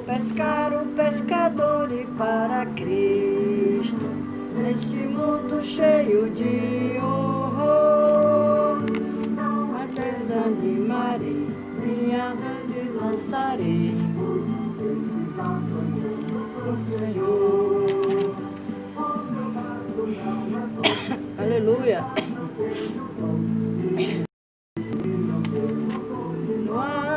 Pescar o pescador e para Cristo, neste mundo cheio de horror. Mas desanimarei, minha rede lançarei, Senhor. Aleluia. No ar.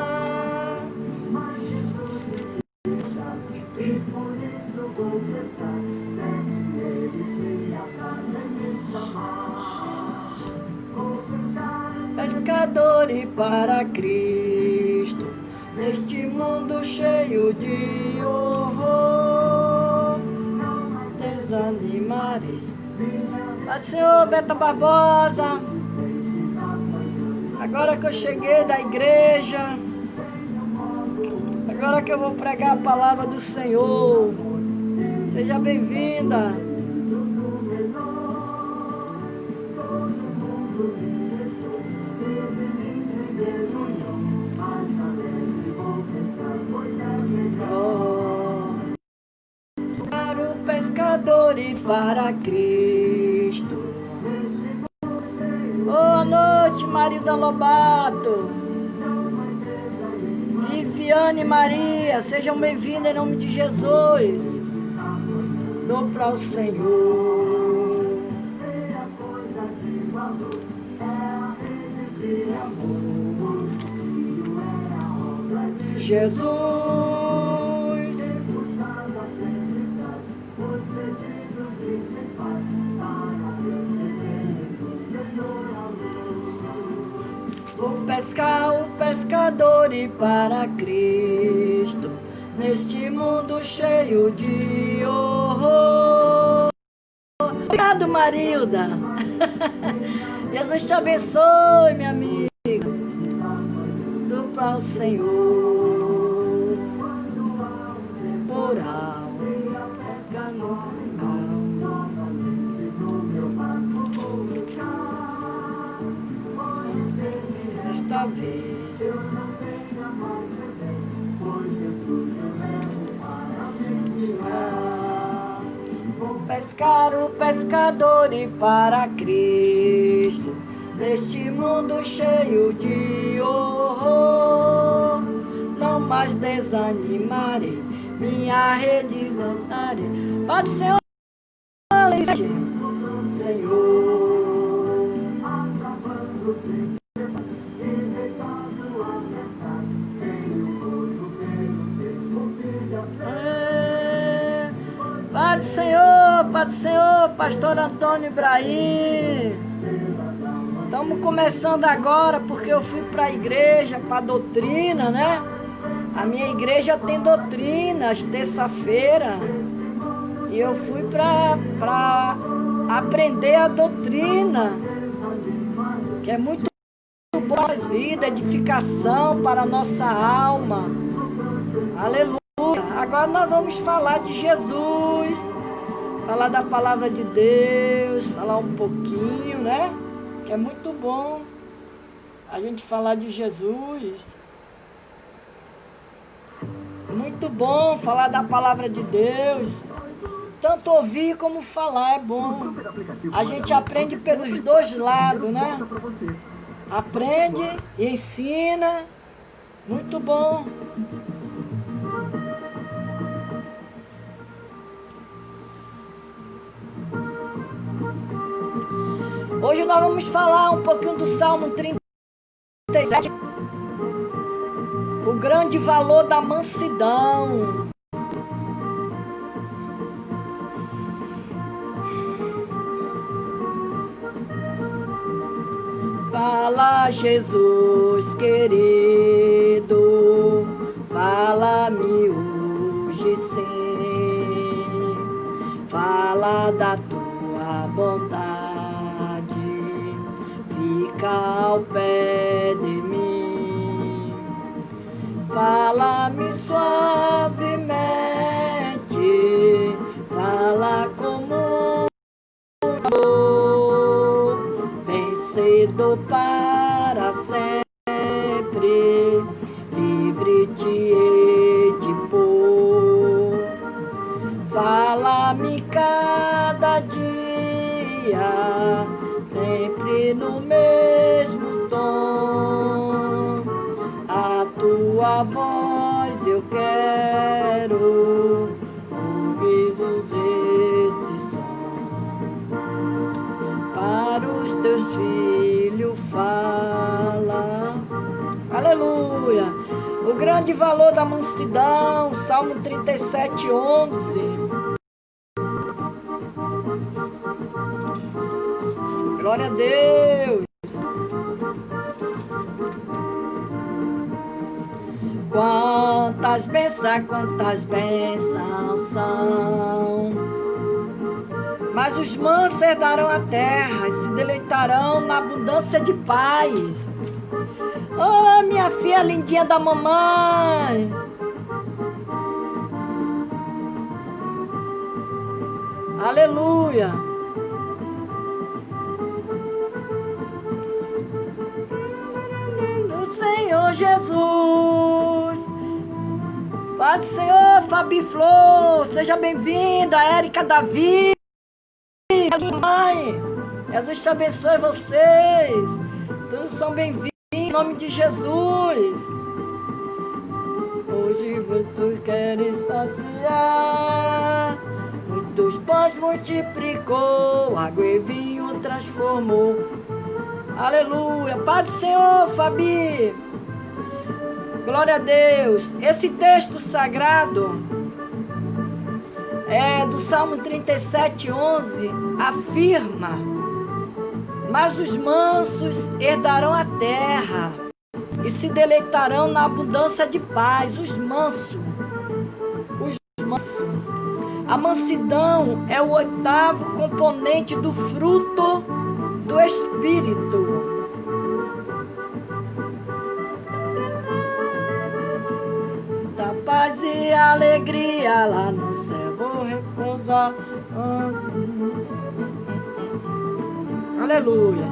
Pescador e para Cristo, neste mundo cheio de horror, desanimarei. Pai do Senhor, Beta Barbosa, agora que eu cheguei da igreja, agora que eu vou pregar a palavra do Senhor, seja bem-vinda. Para o pescador e para Cristo. Boa noite, Marilda Lobato, Viviane Maria, sejam bem-vindas em nome de Jesus. Dou para o Senhor. Jesus. Vou pescar o pescador e para Cristo, neste mundo cheio de horror. Obrigado, Marilda. Jesus te abençoe, minha amiga. Dou para o Senhor. Temporal, pescar no canal. Desta vez. Vou pescar o pescador e para Cristo, neste mundo cheio de horror. Não mais desanimarei, minha rede lançarei. Pai do Senhor, Senhor. Pai do Senhor, pastor Antônio Ibrahim. Estamos começando agora porque eu fui para a igreja, para a doutrina, né? A minha igreja tem doutrina, às terça-feira. E eu fui para aprender a doutrina, que é muito boa às vidas, edificação para a nossa alma. Aleluia. Agora nós vamos falar de Jesus, falar da palavra de Deus, falar um pouquinho, né? Que é muito bom a gente falar de Jesus. Muito bom falar da palavra de Deus. Tanto ouvir como falar é bom. A gente aprende pelos dois lados, né? Aprende e ensina. Muito bom. Hoje nós vamos falar um pouquinho do Salmo 37. O grande valor da mansidão. Fala, Jesus querido, fala-me hoje sim. Fala da tua bondade, fica ao pé de mim. Fala-me suavemente, para sempre, livre te hei de pôr. Fala-me cada dia, sempre no mesmo tom. A tua voz eu quero ouvir esse som. Para os teus filhos fala. Aleluia! O grande valor da mansidão, Salmo 37:11. Glória a Deus! Quantas bênçãos são. Mas os mansos herdarão a terra e se deleitarão na abundância de paz. Oh, minha filha lindinha da mamãe. Aleluia. Do Senhor Jesus. Pai do Senhor, Fabi Flor, seja bem-vinda, Érica Davi. Mãe, Jesus te abençoe vocês. Todos são bem-vindos em nome de Jesus. Hoje tu queres saciar, muitos pães multiplicou, água e vinho transformou. Aleluia. Pai do Senhor, Fabi. Glória a Deus. Esse texto sagrado é do Salmo 37:11, afirma: mas os mansos herdarão a terra e se deleitarão na abundância de paz. Os mansos. A mansidão é o 8º componente do fruto do Espírito. Da paz e alegria lá no céu vou repousar. Aleluia.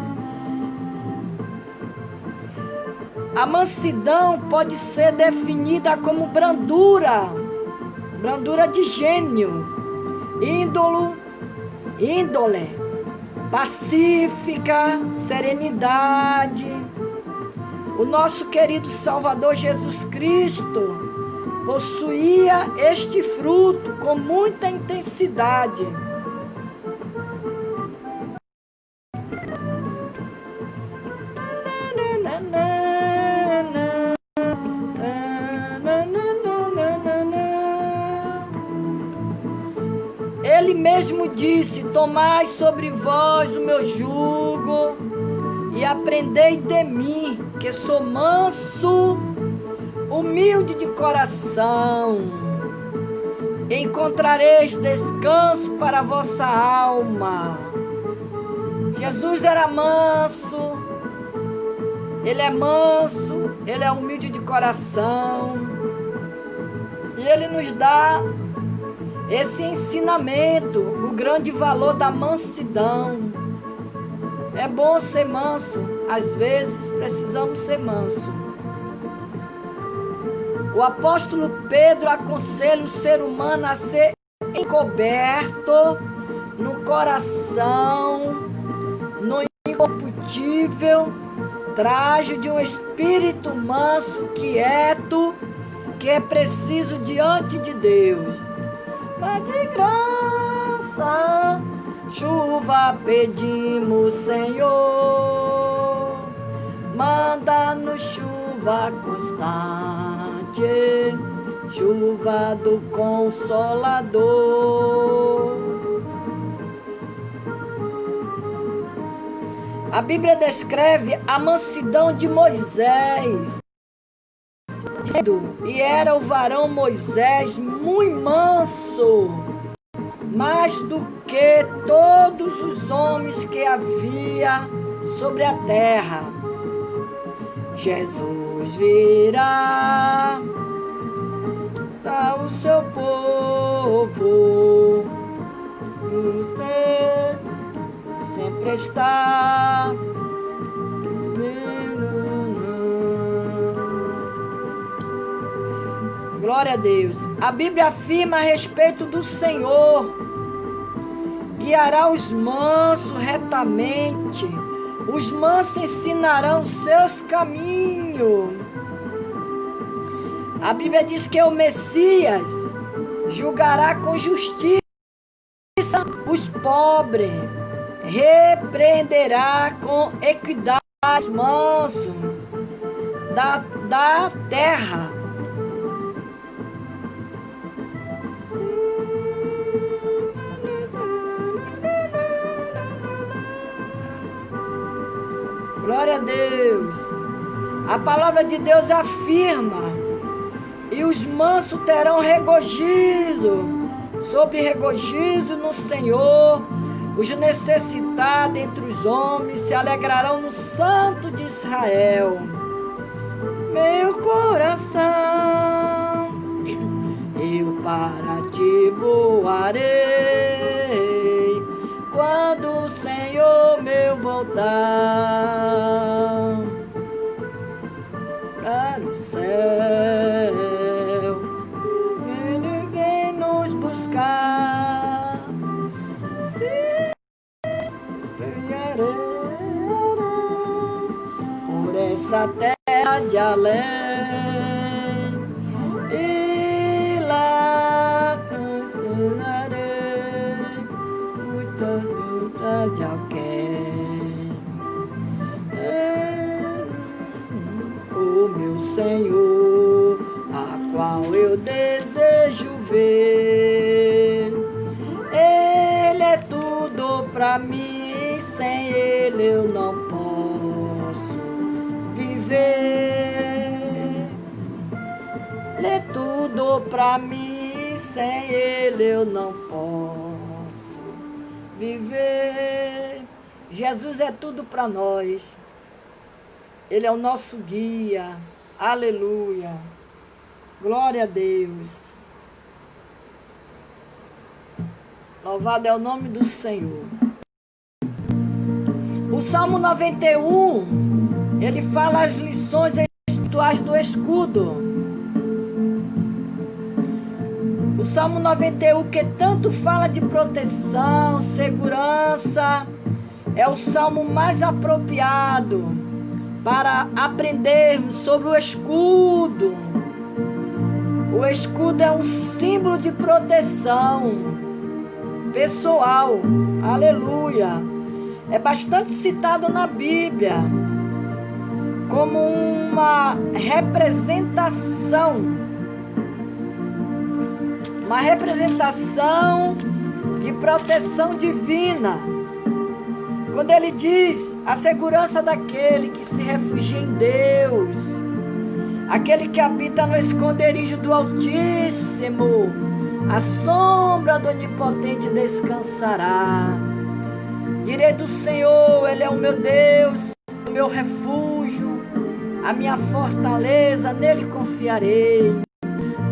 A mansidão pode ser definida como brandura de gênio, índole, pacífica, serenidade. O nosso querido Salvador Jesus Cristo possuía este fruto com muita intensidade. Ele mesmo disse: tomai sobre vós o meu jugo e aprendei de mim, que sou manso, humilde de coração. Encontrareis descanso para a vossa alma. Jesus era manso, ele é manso, ele é humilde de coração. E ele nos dá esse ensinamento, o grande valor da mansidão. É bom ser manso, às vezes precisamos ser manso. O apóstolo Pedro aconselha o ser humano a ser encoberto no coração, no incorruptível traje de um espírito manso, quieto, que é preciso diante de Deus. Pai de graça, chuva pedimos, Senhor, manda-nos chuva constante, chuva do Consolador. A Bíblia descreve a mansidão de Moisés. E era o varão Moisés muito manso, mais do que todos os homens que havia sobre a terra. Jesus virá o seu povo, você sempre está Glória a Deus. A Bíblia afirma a respeito do Senhor: guiará os mansos retamente, os mansos ensinarão seus caminhos. A Bíblia diz que o Messias julgará com justiça os pobres, repreenderá com equidade os mansos da terra. Glória a Deus. A palavra de Deus afirma: e os mansos terão regozijo, sobre regozijo no Senhor. Os necessitados entre os homens se alegrarão no Santo de Israel. Meu coração, eu para ti voarei, quando o Senhor meu voltar para o céu. Ele vem nos buscar, se vierei por essa terra de além, e lá procurarei muita luta de alguém. O meu Senhor, a qual eu desejo ver, Ele é tudo pra mim, sem Ele eu não posso viver. Ele é tudo pra mim, sem Ele eu não posso viver. Jesus é tudo pra nós. Ele é o nosso guia. Aleluia. Glória a Deus. Louvado é o nome do Senhor. O Salmo 91, ele fala as lições espirituais do escudo. O Salmo 91, que tanto fala de proteção, segurança, é o salmo mais apropriado para aprendermos sobre o escudo. O escudo é um símbolo de proteção pessoal. Aleluia. É bastante citado na Bíblia como uma representação de proteção divina. Quando ele diz a segurança daquele que se refugia em Deus, aquele que habita no esconderijo do Altíssimo, a sombra do Onipotente descansará. Direi do Senhor, Ele é o meu Deus, o meu refúgio, a minha fortaleza, nele confiarei.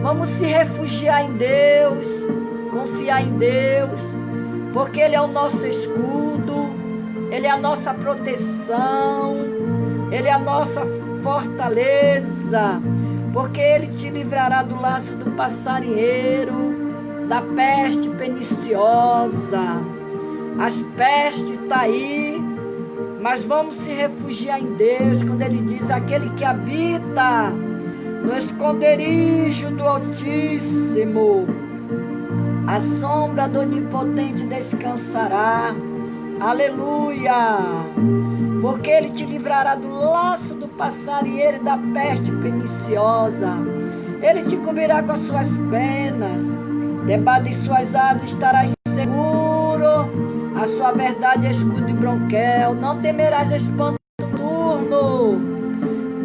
Vamos se refugiar em Deus, confiar em Deus, porque Ele é o nosso escudo, Ele é a nossa proteção, Ele é a nossa fortaleza, porque Ele te livrará do laço do passarinheiro, da peste perniciosa. As pestes estão aí, mas vamos se refugiar em Deus, quando Ele diz: aquele que habita no esconderijo do Altíssimo, a sombra do Onipotente descansará. Aleluia! Porque Ele te livrará do laço do passarinheiro e da peste perniciosa. Ele te cobrirá com as suas penas, debaixo de suas asas estarás seguro. A sua verdade é escudo e bronquel. Não temerás espanto noturno,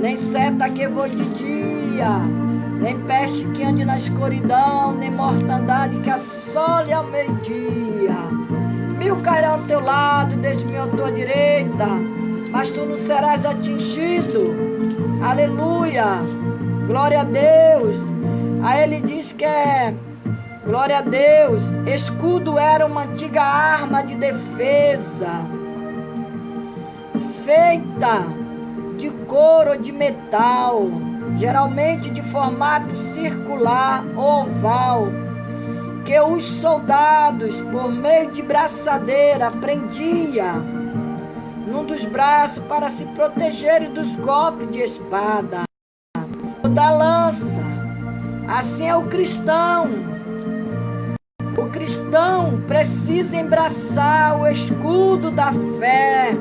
nem seta que voe de dia, nem peste que ande na escuridão, nem mortandade que assole ao meio-dia. 1000 cairão ao teu lado, 10.000 à tua direita, mas tu não serás atingido. Aleluia, glória a Deus. Aí ele diz que glória a Deus, escudo era uma antiga arma de defesa, feita de couro ou de metal, geralmente de formato circular ou oval, que os soldados, por meio de braçadeira, prendiam num dos braços para se protegerem dos golpes de espada ou da lança. Assim é o cristão. O cristão precisa embraçar o escudo da fé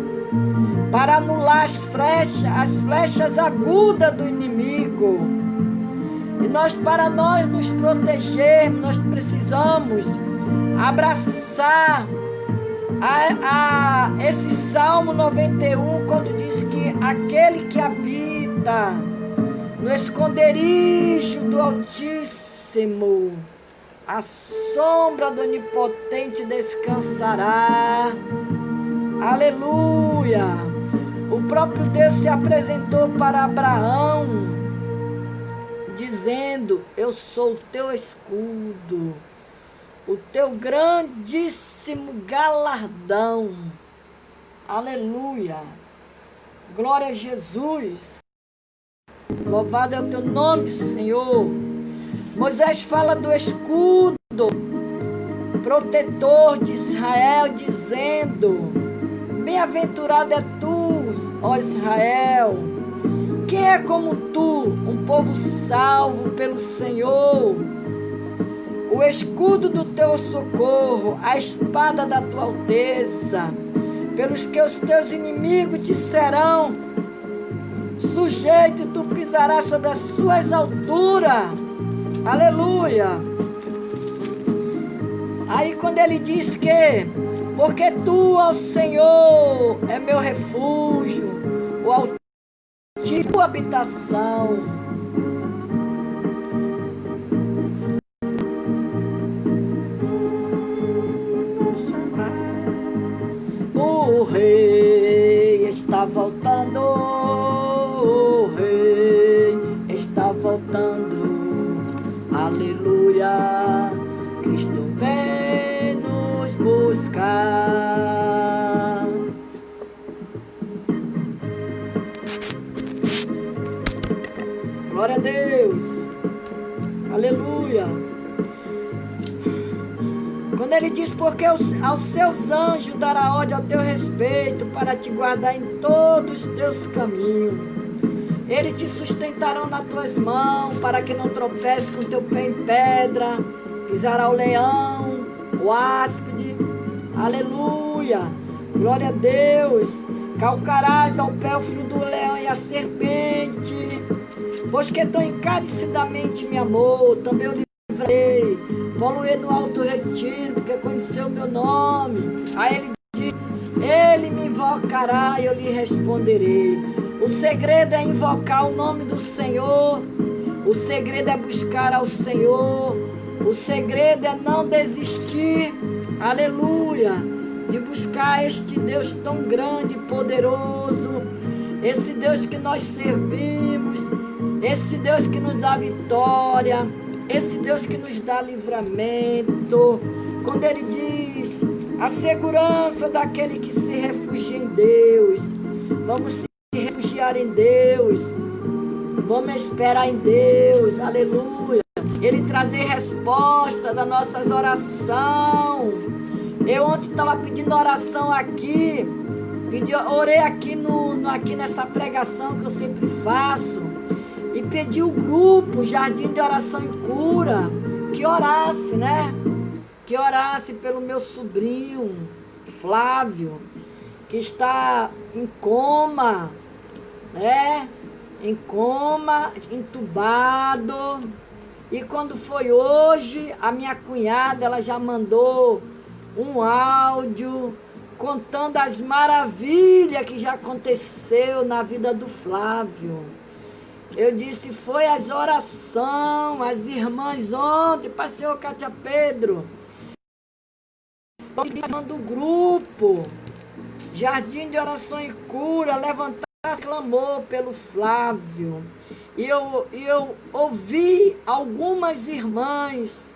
para anular as flechas agudas do inimigo. E para nós nos protegermos, nós precisamos abraçar esse Salmo 91, quando diz que aquele que habita no esconderijo do Altíssimo, a sombra do Onipotente descansará. Aleluia! O próprio Deus se apresentou para Abraão, dizendo: eu sou o teu escudo, o teu grandíssimo galardão. Aleluia! Glória a Jesus! Louvado é o teu nome, Senhor. Moisés fala do escudo protetor de Israel, dizendo: bem-aventurado é tu, ó Israel. Quem é como tu, um povo salvo pelo Senhor? O escudo do teu socorro, a espada da tua alteza, pelos que os teus inimigos te serão sujeitos, tu pisarás sobre as suas alturas. Aleluia! Aí quando ele diz que, porque tu, ó Senhor, é meu refúgio, o Altíssimo tua habitação. O rei está voltando, o rei está voltando. Aleluia, Cristo vem nos buscar. Glória a Deus, aleluia. Quando ele diz: porque aos seus anjos dará ordem ao teu respeito, para te guardar em todos os teus caminhos. Eles te sustentarão nas tuas mãos, para que não tropece com teu pé em pedra. Pisará o leão, o áspide. Aleluia. Glória a Deus. Calcarás ao pé o filho do leão e a serpente. Pois que tão encarecidamente me amou, também eu livrei. Poluei no alto retiro, porque conheceu o meu nome. Aí ele diz: ele me invocará e eu lhe responderei. O segredo é invocar o nome do Senhor. O segredo é buscar ao Senhor. O segredo é não desistir, aleluia, de buscar este Deus tão grande e poderoso, esse Deus que nós servimos, este Deus que nos dá vitória, esse Deus que nos dá livramento. Quando ele diz: a segurança daquele que se refugia em Deus. Vamos se refugiar em Deus, vamos esperar em Deus, aleluia. Ele trazer resposta das nossas orações. Eu ontem estava pedindo oração aqui, orei aqui, aqui nessa pregação que eu sempre faço, e pedi o grupo Jardim de Oração e Cura que orasse, né? Que orasse pelo meu sobrinho Flávio, que está em coma, né? Em coma, entubado. E quando foi hoje, a minha cunhada, ela já mandou um áudio contando as maravilhas que já aconteceu na vida do Flávio. Eu disse: foi as orações, as irmãs ontem, pastor Cátia Pedro, do grupo Jardim de Oração e Cura, levantar, clamou pelo Flávio. E eu ouvi algumas irmãs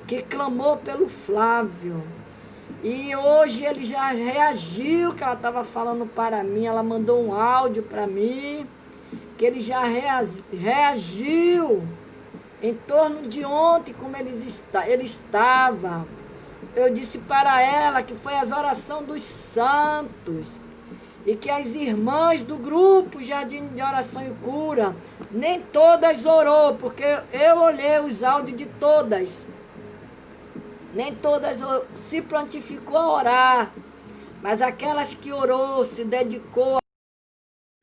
que clamou pelo Flávio. E hoje ele já reagiu, que ela estava falando para mim, ela mandou um áudio para mim. que ele já reagiu em torno de ontem, como ele estava. Eu disse para ela que foi as orações dos santos e que as irmãs do grupo Jardim de Oração e Cura, nem todas orou, porque eu olhei os áudios de todas. Nem todas se prontificou a orar, mas aquelas que orou, se dedicou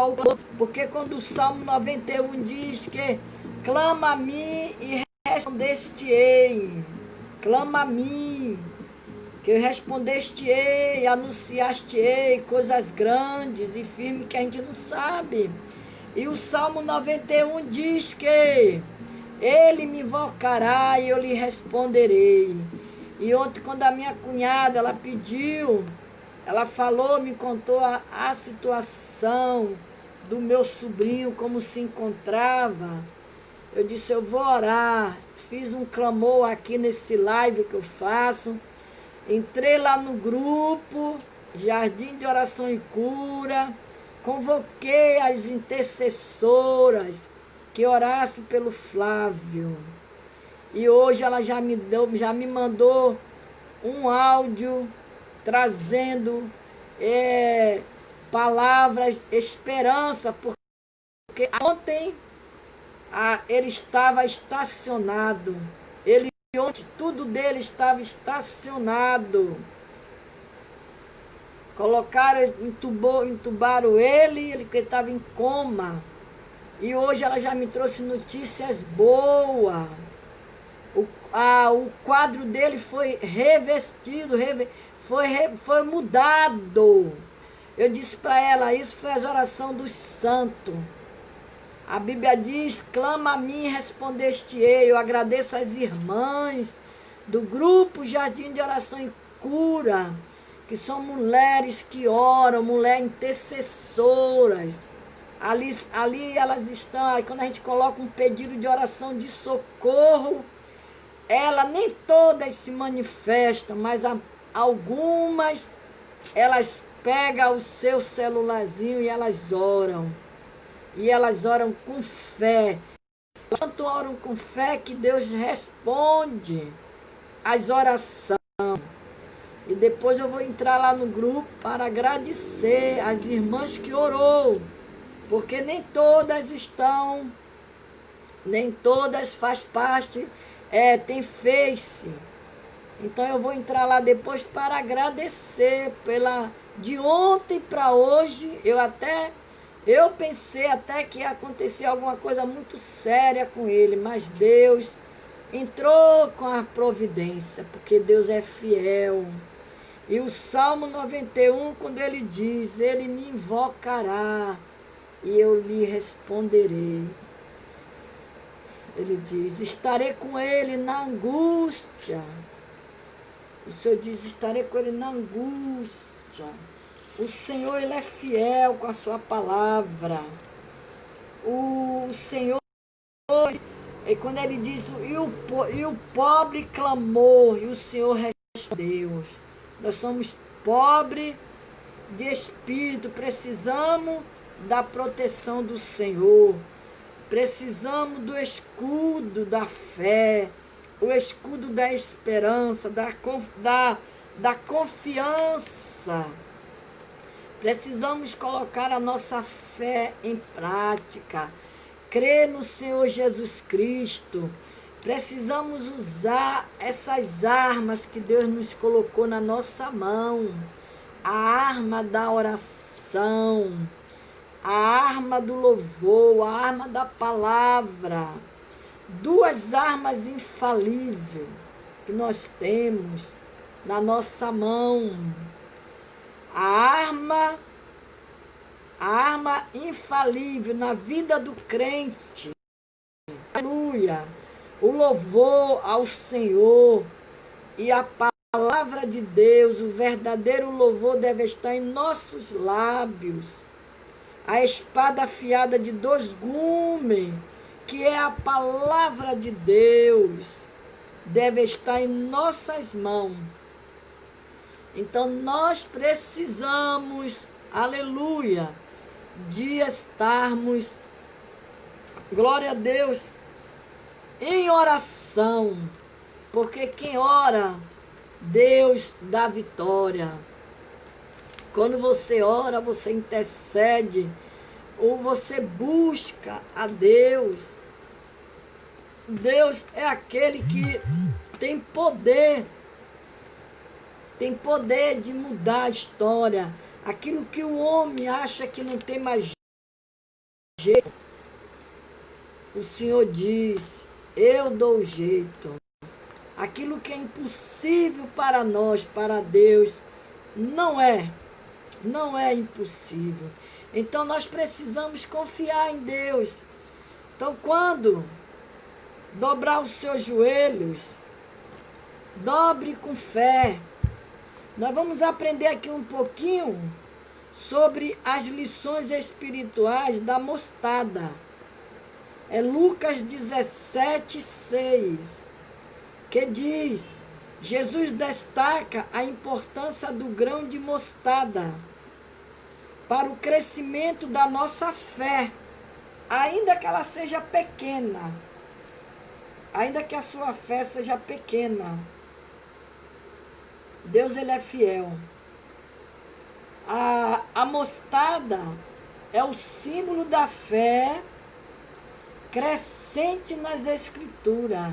ao... Porque quando o Salmo 91 diz que clama a mim e respondeste-ei, clama a mim, que eu respondeste-ei, anunciaste-ei coisas grandes e firmes que a gente não sabe. E o Salmo 91 diz que ele me invocará e eu lhe responderei. E ontem, quando a minha cunhada, ela pediu, ela falou, me contou a situação do meu sobrinho, como se encontrava. Eu disse, eu vou orar. Fiz um clamor aqui nesse live que eu faço. Entrei lá no grupo, Jardim de Oração e Cura, convoquei as intercessoras que orassem pelo Flávio. E hoje ela já me mandou um áudio trazendo palavras, esperança, porque ontem ele estava estacionado. Ontem tudo dele estava estacionado. Entubaram ele que estava em coma. E hoje ela já me trouxe notícias boas. O quadro dele foi revestido, foi mudado. Eu disse para ela, isso foi as orações dos santos. A Bíblia diz, clama a mim e respondeste-ei. Eu agradeço às irmãs do grupo Jardim de Oração e Cura, que são mulheres que oram, mulheres intercessoras. Ali elas estão, aí quando a gente coloca um pedido de oração de socorro, nem todas se manifestam, mas algumas, elas pegam o seu celularzinho e elas oram. E elas oram com fé. Tanto oram com fé que Deus responde as orações. E depois eu vou entrar lá no grupo para agradecer as irmãs que orou. Porque nem todas faz parte, tem Face. Então eu vou entrar lá depois para agradecer de ontem para hoje. Eu pensei até que ia acontecer alguma coisa muito séria com ele, mas Deus entrou com a providência, porque Deus é fiel. E o Salmo 91, quando ele diz, ele me invocará e eu lhe responderei. Ele diz, estarei com ele na angústia. O Senhor diz, estarei com ele na angústia. O Senhor, ele é fiel com a sua palavra. O Senhor, quando ele diz, e o pobre clamou, e o Senhor respondeu. Nós somos pobres de espírito, precisamos da proteção do Senhor. Precisamos do escudo da fé, o escudo da esperança, da confiança. Precisamos colocar a nossa fé em prática, crer no Senhor Jesus Cristo. Precisamos usar essas armas que Deus nos colocou na nossa mão. A arma da oração, a arma do louvor, a arma da palavra. Duas armas infalíveis que nós temos na nossa mão. A arma infalível na vida do crente. Aleluia. O louvor ao Senhor e a palavra de Deus, o verdadeiro louvor deve estar em nossos lábios. A espada afiada de 2 gumes, que é a palavra de Deus, deve estar em nossas mãos. Então nós precisamos, aleluia, de estarmos Glória a Deus. Em oração. Porque quem ora, Deus dá vitória. Quando você ora, você intercede, ou você busca a Deus. Deus é aquele que tem poder de mudar a história. Aquilo que o homem acha que não tem mais jeito, o Senhor diz, eu dou jeito. Aquilo que é impossível para nós, para Deus, não é impossível. Então nós precisamos confiar em Deus. Então quando dobrar os seus joelhos, dobre com fé. Nós vamos aprender aqui um pouquinho sobre as lições espirituais da mostarda. É Lucas 17:6, que diz, Jesus destaca a importância do grão de mostarda para o crescimento da nossa fé, ainda que ela seja pequena, ainda que a sua fé seja pequena. Deus, ele é fiel. A mostarda é o símbolo da fé crescente nas Escrituras.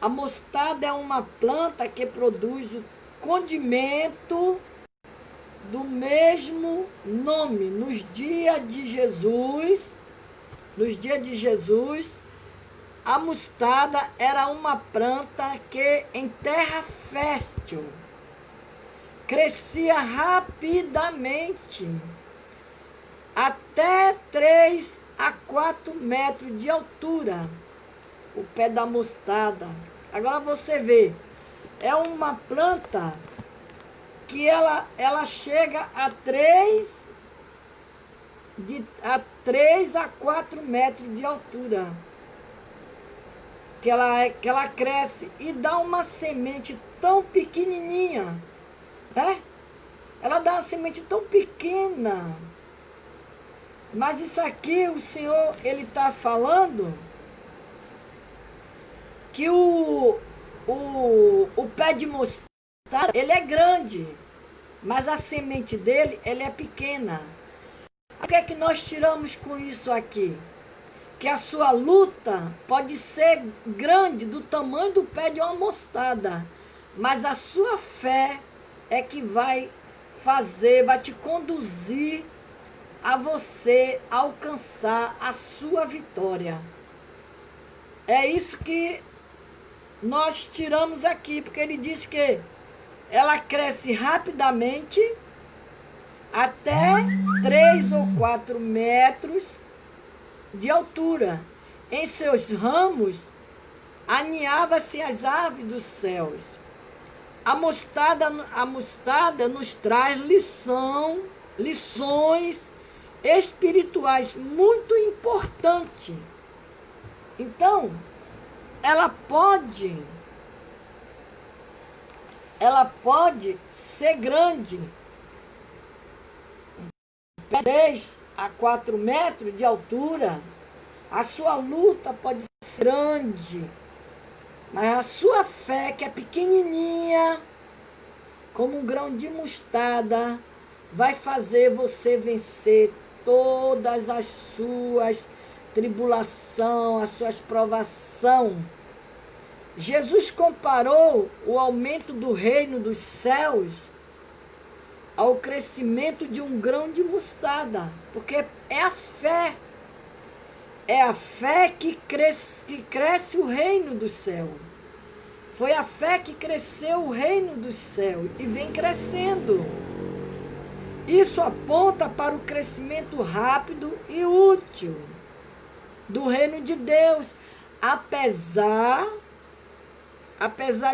A mostarda é uma planta que produz o condimento do mesmo nome. Nos dias de Jesus, a mostarda era uma planta que em terra fértil crescia rapidamente, até 3 a 4 metros de altura, o pé da mostarda. Agora você vê, é uma planta que ela chega a 3 a 4 metros de altura. Que ela cresce e dá uma semente tão pequenininha, né? Ela dá uma semente tão pequena. Mas isso aqui, o Senhor, ele está falando que o pé de mostarda, ele é grande, mas a semente dele, ele é pequena. O que é que nós tiramos com isso aqui? Que a sua luta pode ser grande, do tamanho do pé de uma mostarda, mas a sua fé é que vai te conduzir a você alcançar a sua vitória. É isso que nós tiramos aqui, porque ele diz que ela cresce rapidamente até 3 ou 4 metros de altura. Em seus ramos aninhava-se as aves dos céus. A mostarda nos traz lições espirituais muito importantes. Então, ela pode ser grande, 3 a 4 metros de altura. A sua luta pode ser grande, mas a sua fé, que é pequenininha, como um grão de mostarda, vai fazer você vencer todas as suas tribulações, as suas provações. Jesus comparou o aumento do reino dos céus ao crescimento de um grão de mostarda, porque é a fé que cresce o reino do céu. Foi a fé que cresceu o reino do céu e vem crescendo. Isso aponta para o crescimento rápido e útil do reino de Deus, apesar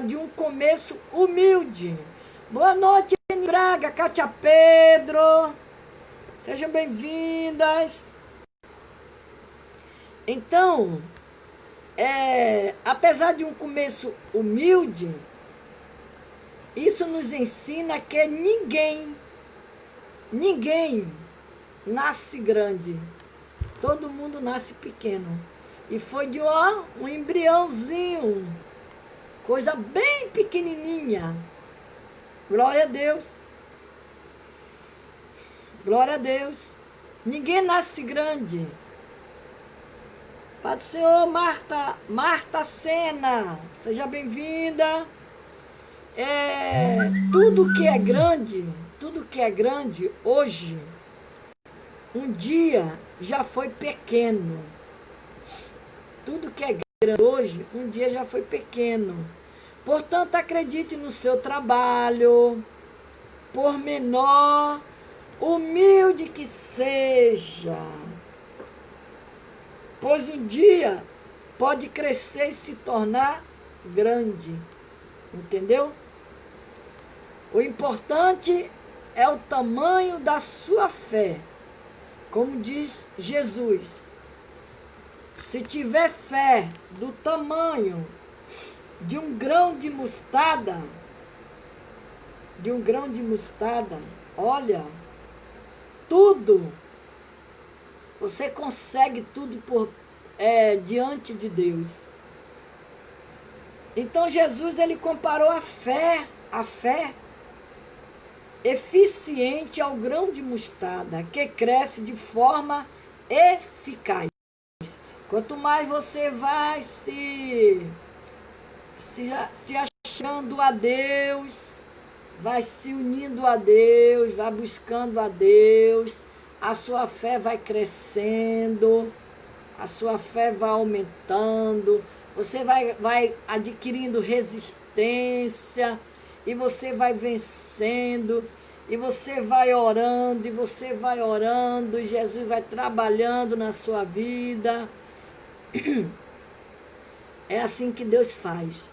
de um começo humilde. Boa noite, Eni Braga, Cátia Pedro. Sejam bem-vindas. Então, apesar de um começo humilde, isso nos ensina que ninguém nasce grande. Todo mundo nasce pequeno. E foi de um embriãozinho, coisa bem pequenininha. Glória a Deus. Glória a Deus. Ninguém nasce grande. Pai do Senhor, Marta Sena, seja bem-vinda. Tudo que é grande hoje, um dia já foi pequeno. Tudo que é grande hoje, um dia já foi pequeno. Portanto, acredite no seu trabalho, por menor, humilde que seja. Pois um dia pode crescer e se tornar grande. Entendeu? O importante é o tamanho da sua fé. Como diz Jesus, se tiver fé do tamanho de um grão de mostarda, olha, tudo, você consegue tudo diante de Deus. Então Jesus, ele comparou a fé eficiente ao grão de mostarda, que cresce de forma eficaz. Quanto mais você vai se achando a Deus, vai se unindo a Deus, vai buscando a Deus, a sua fé vai crescendo, a sua fé vai aumentando, você vai adquirindo resistência, e você vai vencendo, e você vai orando, e Jesus vai trabalhando na sua vida. É assim que Deus faz.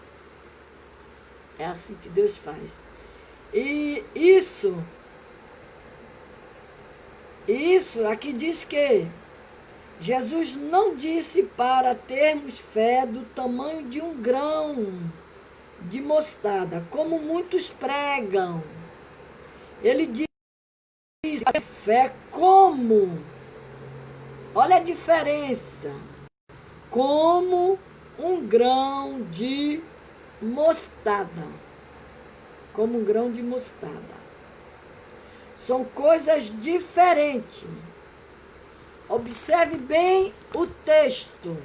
É assim que Deus faz. E isso aqui diz que Jesus não disse para termos fé do tamanho de um grão de mostarda, como muitos pregam. Ele diz fé como, olha a diferença, como um grão de mostarda. Como um grão de mostarda. São coisas diferentes. Observe bem o texto.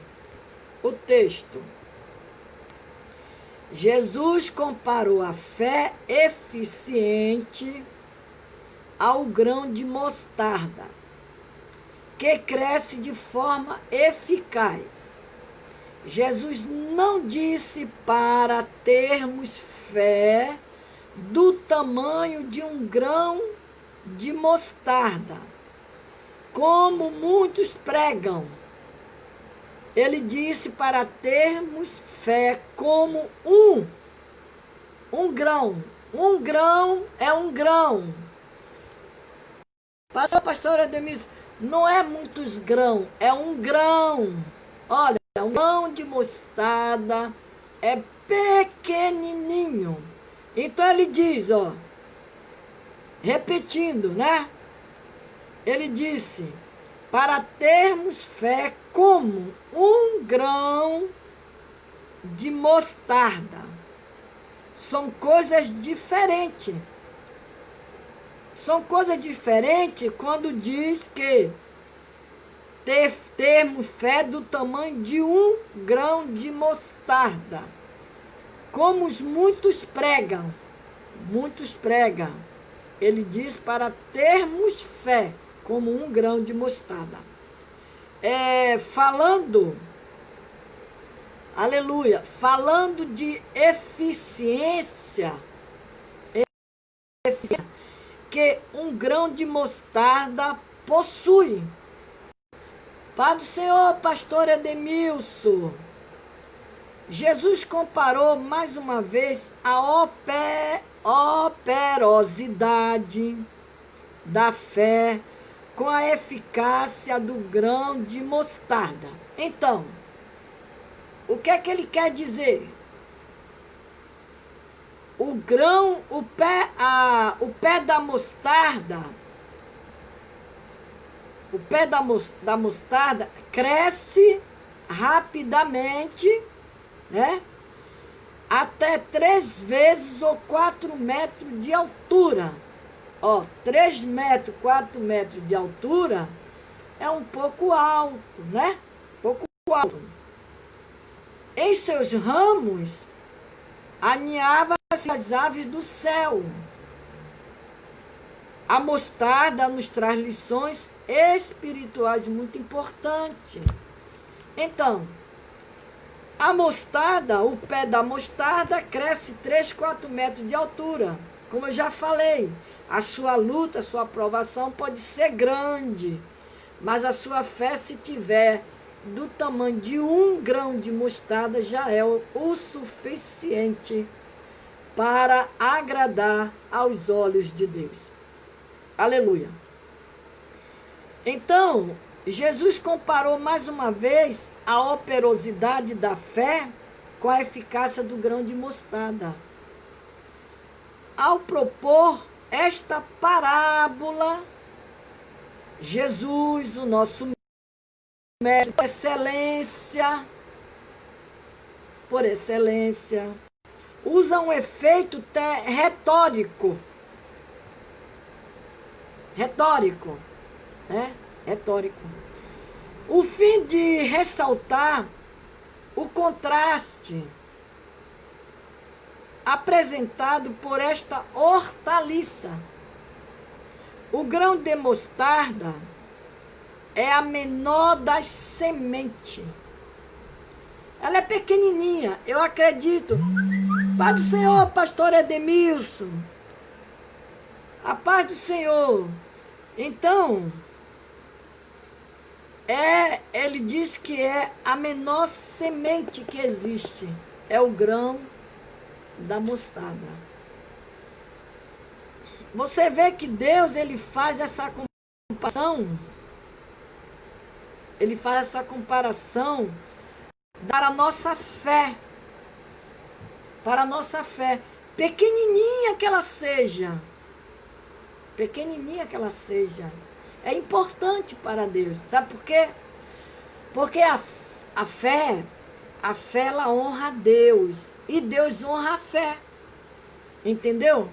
O texto. Jesus comparou a fé eficiente ao grão de mostarda, que cresce de forma eficaz. Jesus não disse para termos fé do tamanho de um grão de mostarda, como muitos pregam. Ele disse para termos fé como um grão. Um grão é um grão. Pastor Ademir, não é muitos grãos, é um grão. Olha, um grão de mostarda é pequenininho. Então ele diz, repetindo, né? Ele disse, para termos fé como um grão de mostarda. São coisas diferentes. São coisas diferentes quando diz que termos fé do tamanho de um grão de mostarda. Como muitos pregam. Muitos pregam. Ele diz para termos fé como um grão de mostarda. Falando de eficiência, que um grão de mostarda possui. Pai do Senhor, pastor Edemilson, Jesus comparou mais uma vez a operosidade da fé com a eficácia do grão de mostarda. Então, o que é que ele quer dizer? O pé da mostarda, o pé da mostarda cresce rapidamente, né? Até 3 vezes ou 4 metros de altura. Ó, 3 metros, 4 metros de altura é um pouco alto, né? Pouco alto. Em seus ramos, aninhava-se as aves do céu. A mostarda nos traz lições espirituais muito importantes. Então, a mostarda, o pé da mostarda cresce 3, 4 metros de altura. Como eu já falei, a sua luta, a sua provação pode ser grande, mas a sua fé, se tiver do tamanho de 1 grão de mostarda, já é o suficiente para agradar aos olhos de Deus. Aleluia. Então, Jesus comparou mais uma vez a operosidade da fé com a eficácia do grão de mostarda. Ao propor esta parábola, Jesus, o nosso mestre por excelência, usa um efeito retórico, né? Retórico. O fim de ressaltar o contraste apresentado por esta hortaliça. O grão de mostarda é a menor das sementes. Ela é pequenininha, eu acredito. Paz do Senhor, pastor Edemilson. A paz do Senhor. Então, ele diz que é a menor semente que existe. É o grão da mostarda. Você vê que Deus, ele faz essa comparação. Ele faz essa comparação para a nossa fé. Para a nossa fé. Pequenininha que ela seja. Pequenininha que ela seja. É importante para Deus. Sabe por quê? Porque a fé ela honra a Deus. E Deus honra a fé. Entendeu?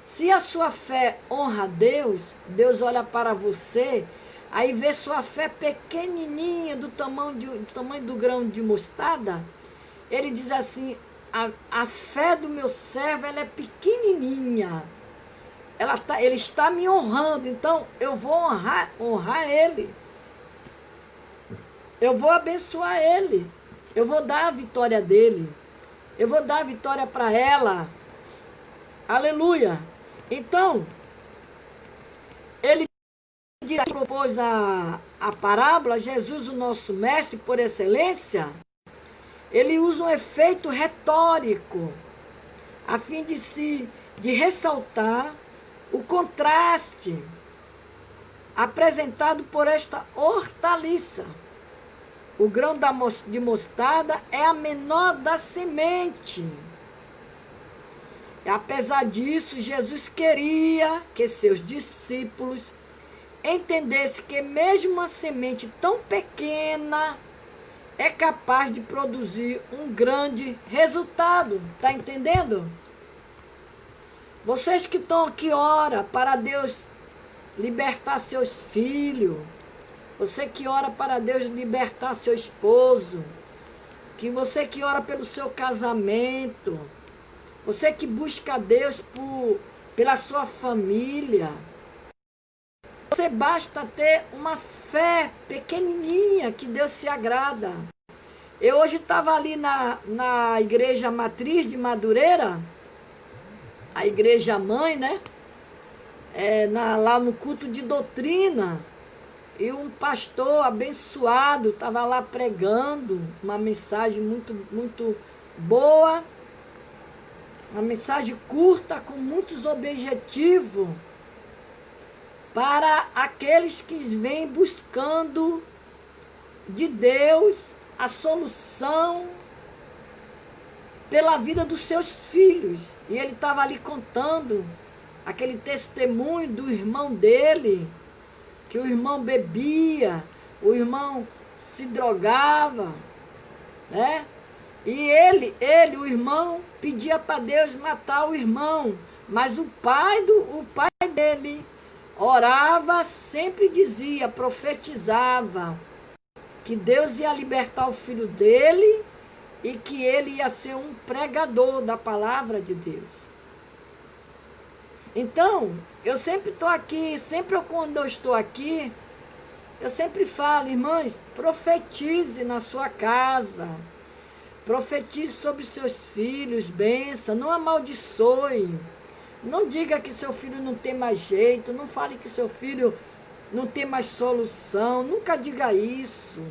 Se a sua fé honra a Deus, Deus olha para você, aí vê sua fé pequenininha, do tamanho do grão de mostarda, ele diz assim, a fé do meu servo, ela é pequenininha. Ele está me honrando, então eu vou honrar ele. Eu vou abençoar ele. Eu vou dar a vitória dele. Eu vou dar a vitória para ela. Aleluia. Então, ele propôs a parábola, Jesus, o nosso mestre por excelência, ele usa um efeito retórico, a fim de ressaltar o contraste apresentado por esta hortaliça. O grão de mostarda é a menor da semente. Apesar disso, Jesus queria que seus discípulos entendessem que mesmo uma semente tão pequena é capaz de produzir um grande resultado. Está entendendo? Vocês que estão aqui, ora para Deus libertar seus filhos. Você que ora para Deus libertar seu esposo. Você que ora pelo seu casamento. Você que busca a Deus pela sua família. Você basta ter uma fé pequenininha que Deus se agrada. Eu hoje estava ali na igreja matriz de Madureira, a igreja mãe, né? Lá no culto de doutrina. E um pastor abençoado estava lá pregando uma mensagem muito, muito boa. Uma mensagem curta, com muitos objetivos, para aqueles que vêm buscando de Deus a solução pela vida dos seus filhos. E ele estava ali contando aquele testemunho do irmão dele, que o irmão bebia, o irmão se drogava, né? E o irmão, pedia para Deus matar o irmão, mas o pai dele orava, sempre dizia, profetizava, que Deus ia libertar o filho dele e que ele ia ser um pregador da palavra de Deus. Então, eu sempre estou aqui, sempre quando eu estou aqui, eu sempre falo, irmãs, profetize na sua casa, profetize sobre seus filhos, bênção, não amaldiçoe. Não diga que seu filho não tem mais jeito, não fale que seu filho não tem mais solução, nunca diga isso.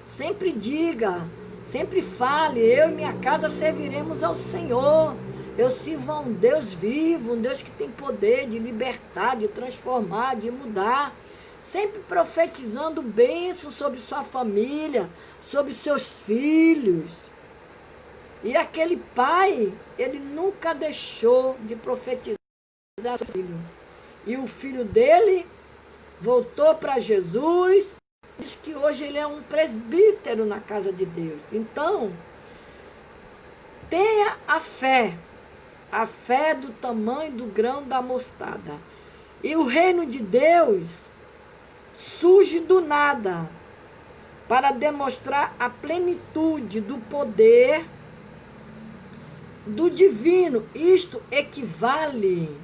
Sempre diga, sempre fale, eu e minha casa serviremos ao Senhor. Eu sirvo a um Deus vivo, um Deus que tem poder de libertar, de transformar, de mudar. Sempre profetizando bênção sobre sua família, sobre seus filhos. E aquele pai, ele nunca deixou de profetizar seu filho. E o filho dele voltou para Jesus, diz que hoje ele é um presbítero na casa de Deus. Então, tenha a fé do tamanho do grão da mostarda. E o reino de Deus surge do nada para demonstrar a plenitude do poder do divino. Isto equivale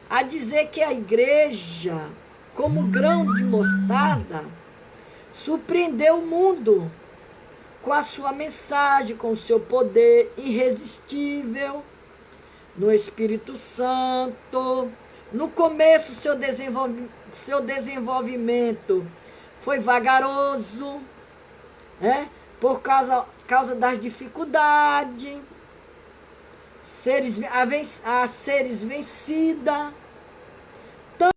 a dizer que a igreja, como grão de mostarda, surpreendeu o mundo com a sua mensagem, com o seu poder irresistível no Espírito Santo. No começo, seu desenvolvimento foi vagaroso, né? Por causa das dificuldades, seres vencida, tanto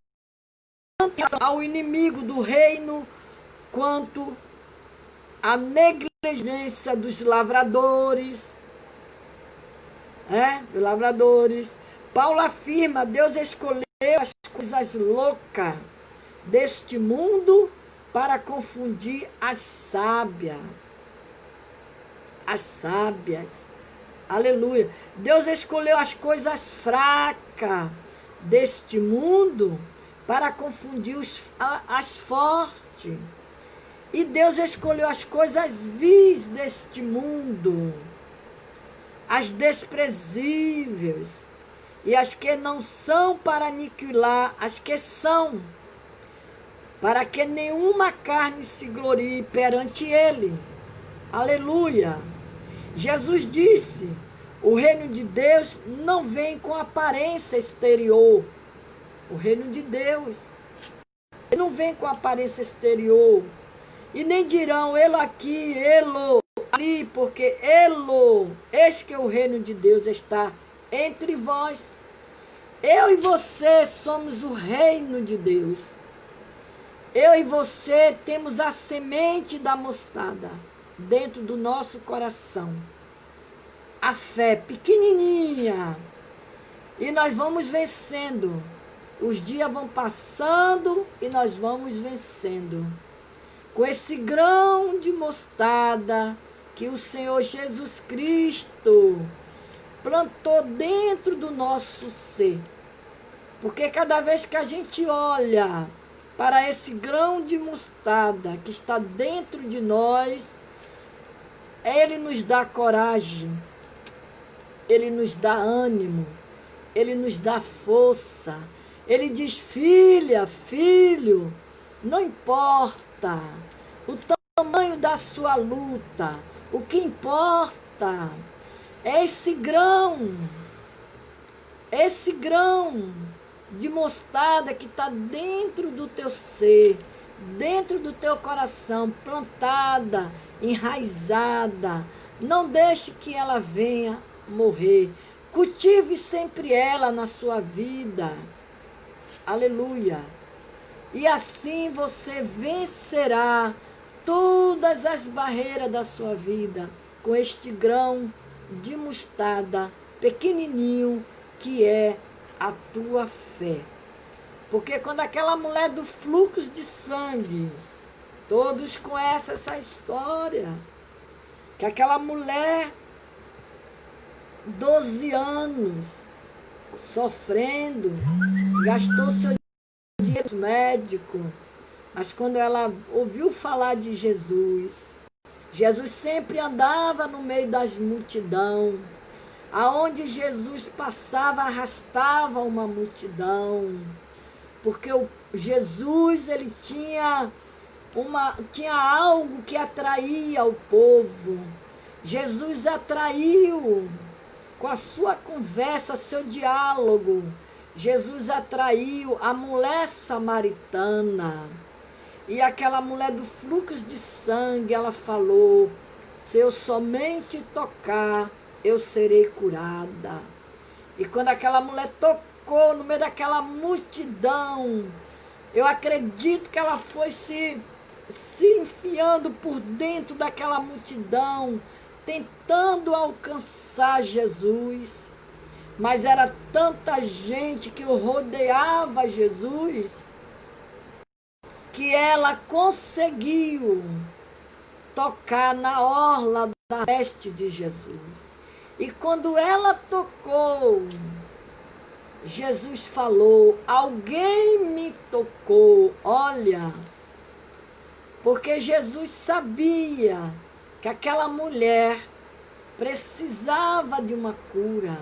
ao inimigo do reino, quanto a negligência dos lavradores, Paulo afirma, Deus escolheu as coisas loucas deste mundo para confundir as sábias. Aleluia. Deus escolheu as coisas fracas deste mundo para confundir as fortes. E Deus escolheu as coisas vis deste mundo, as desprezíveis, e as que não são, para aniquilar as que são, para que nenhuma carne se glorie perante ele. Aleluia. Jesus disse, o reino de Deus não vem com aparência exterior. O reino de Deus não vem com aparência exterior. E nem dirão, ele aqui, ele ali, porque ele, eis que o reino de Deus está entre vós. Eu e você somos o reino de Deus. Eu e você temos a semente da mostarda dentro do nosso coração. A fé pequenininha. E nós vamos vencendo. Os dias vão passando e nós vamos vencendo. Com esse grão de mostarda que o Senhor Jesus Cristo plantou dentro do nosso ser. Porque cada vez que a gente olha para esse grão de mostarda que está dentro de nós, ele nos dá coragem, ele nos dá ânimo, ele nos dá força. Ele diz, filha, filho, não importa o tamanho da sua luta, o que importa é esse grão de mostarda que está dentro do teu ser, dentro do teu coração, plantada, enraizada. Não deixe que ela venha morrer. Cultive sempre ela na sua vida. Aleluia. E assim você vencerá todas as barreiras da sua vida com este grão de mostarda pequenininho que é a tua fé. Porque quando aquela mulher do fluxo de sangue, todos conhecem essa história, que aquela mulher, 12 anos, sofrendo, gastou seu dinheiro médico, mas quando ela ouviu falar de Jesus, Jesus sempre andava no meio das multidão, aonde Jesus passava, arrastava uma multidão, porque Jesus, ele tinha algo que atraía o povo. Jesus atraiu com a sua conversa, seu diálogo. Jesus atraiu a mulher samaritana. E aquela mulher do fluxo de sangue, ela falou: se eu somente tocar, eu serei curada. E quando aquela mulher tocou no meio daquela multidão, eu acredito que ela foi se enfiando por dentro daquela multidão, tentando alcançar Jesus. Mas era tanta gente que rodeava Jesus, que ela conseguiu tocar na orla da veste de Jesus. E quando ela tocou, Jesus falou: alguém me tocou. Olha, porque Jesus sabia que aquela mulher precisava de uma cura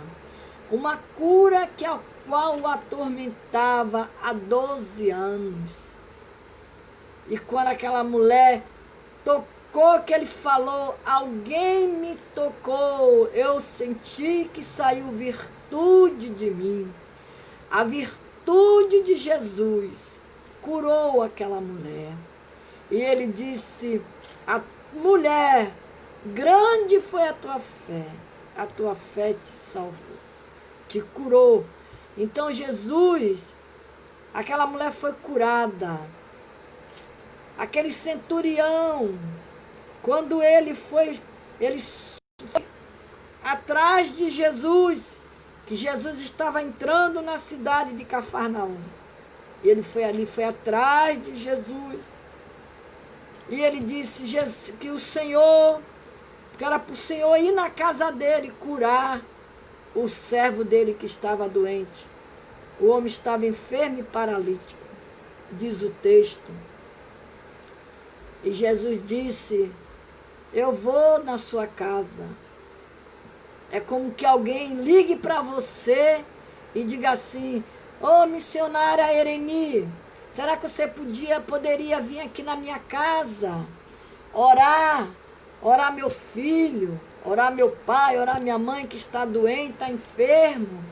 que a qual o atormentava há 12 anos. E quando aquela mulher tocou, que ele falou: alguém me tocou, eu senti que saiu virtude de mim. A virtude de Jesus curou aquela mulher. E ele disse: a mulher, grande foi a tua fé te salvou, te curou. Então Jesus, aquela mulher foi curada. Aquele centurião, quando ele foi atrás de Jesus, que Jesus estava entrando na cidade de Cafarnaum. Ele foi ali, foi atrás de Jesus. E ele disse que o Senhor, que era para o Senhor ir na casa dele curar o servo dele que estava doente. O homem estava enfermo e paralítico, diz o texto. E Jesus disse: eu vou na sua casa. É como que alguém ligue para você e diga assim: ô missionária Ereni, será que você poderia vir aqui na minha casa, orar meu filho, orar meu pai, orar minha mãe que está doente, está enfermo?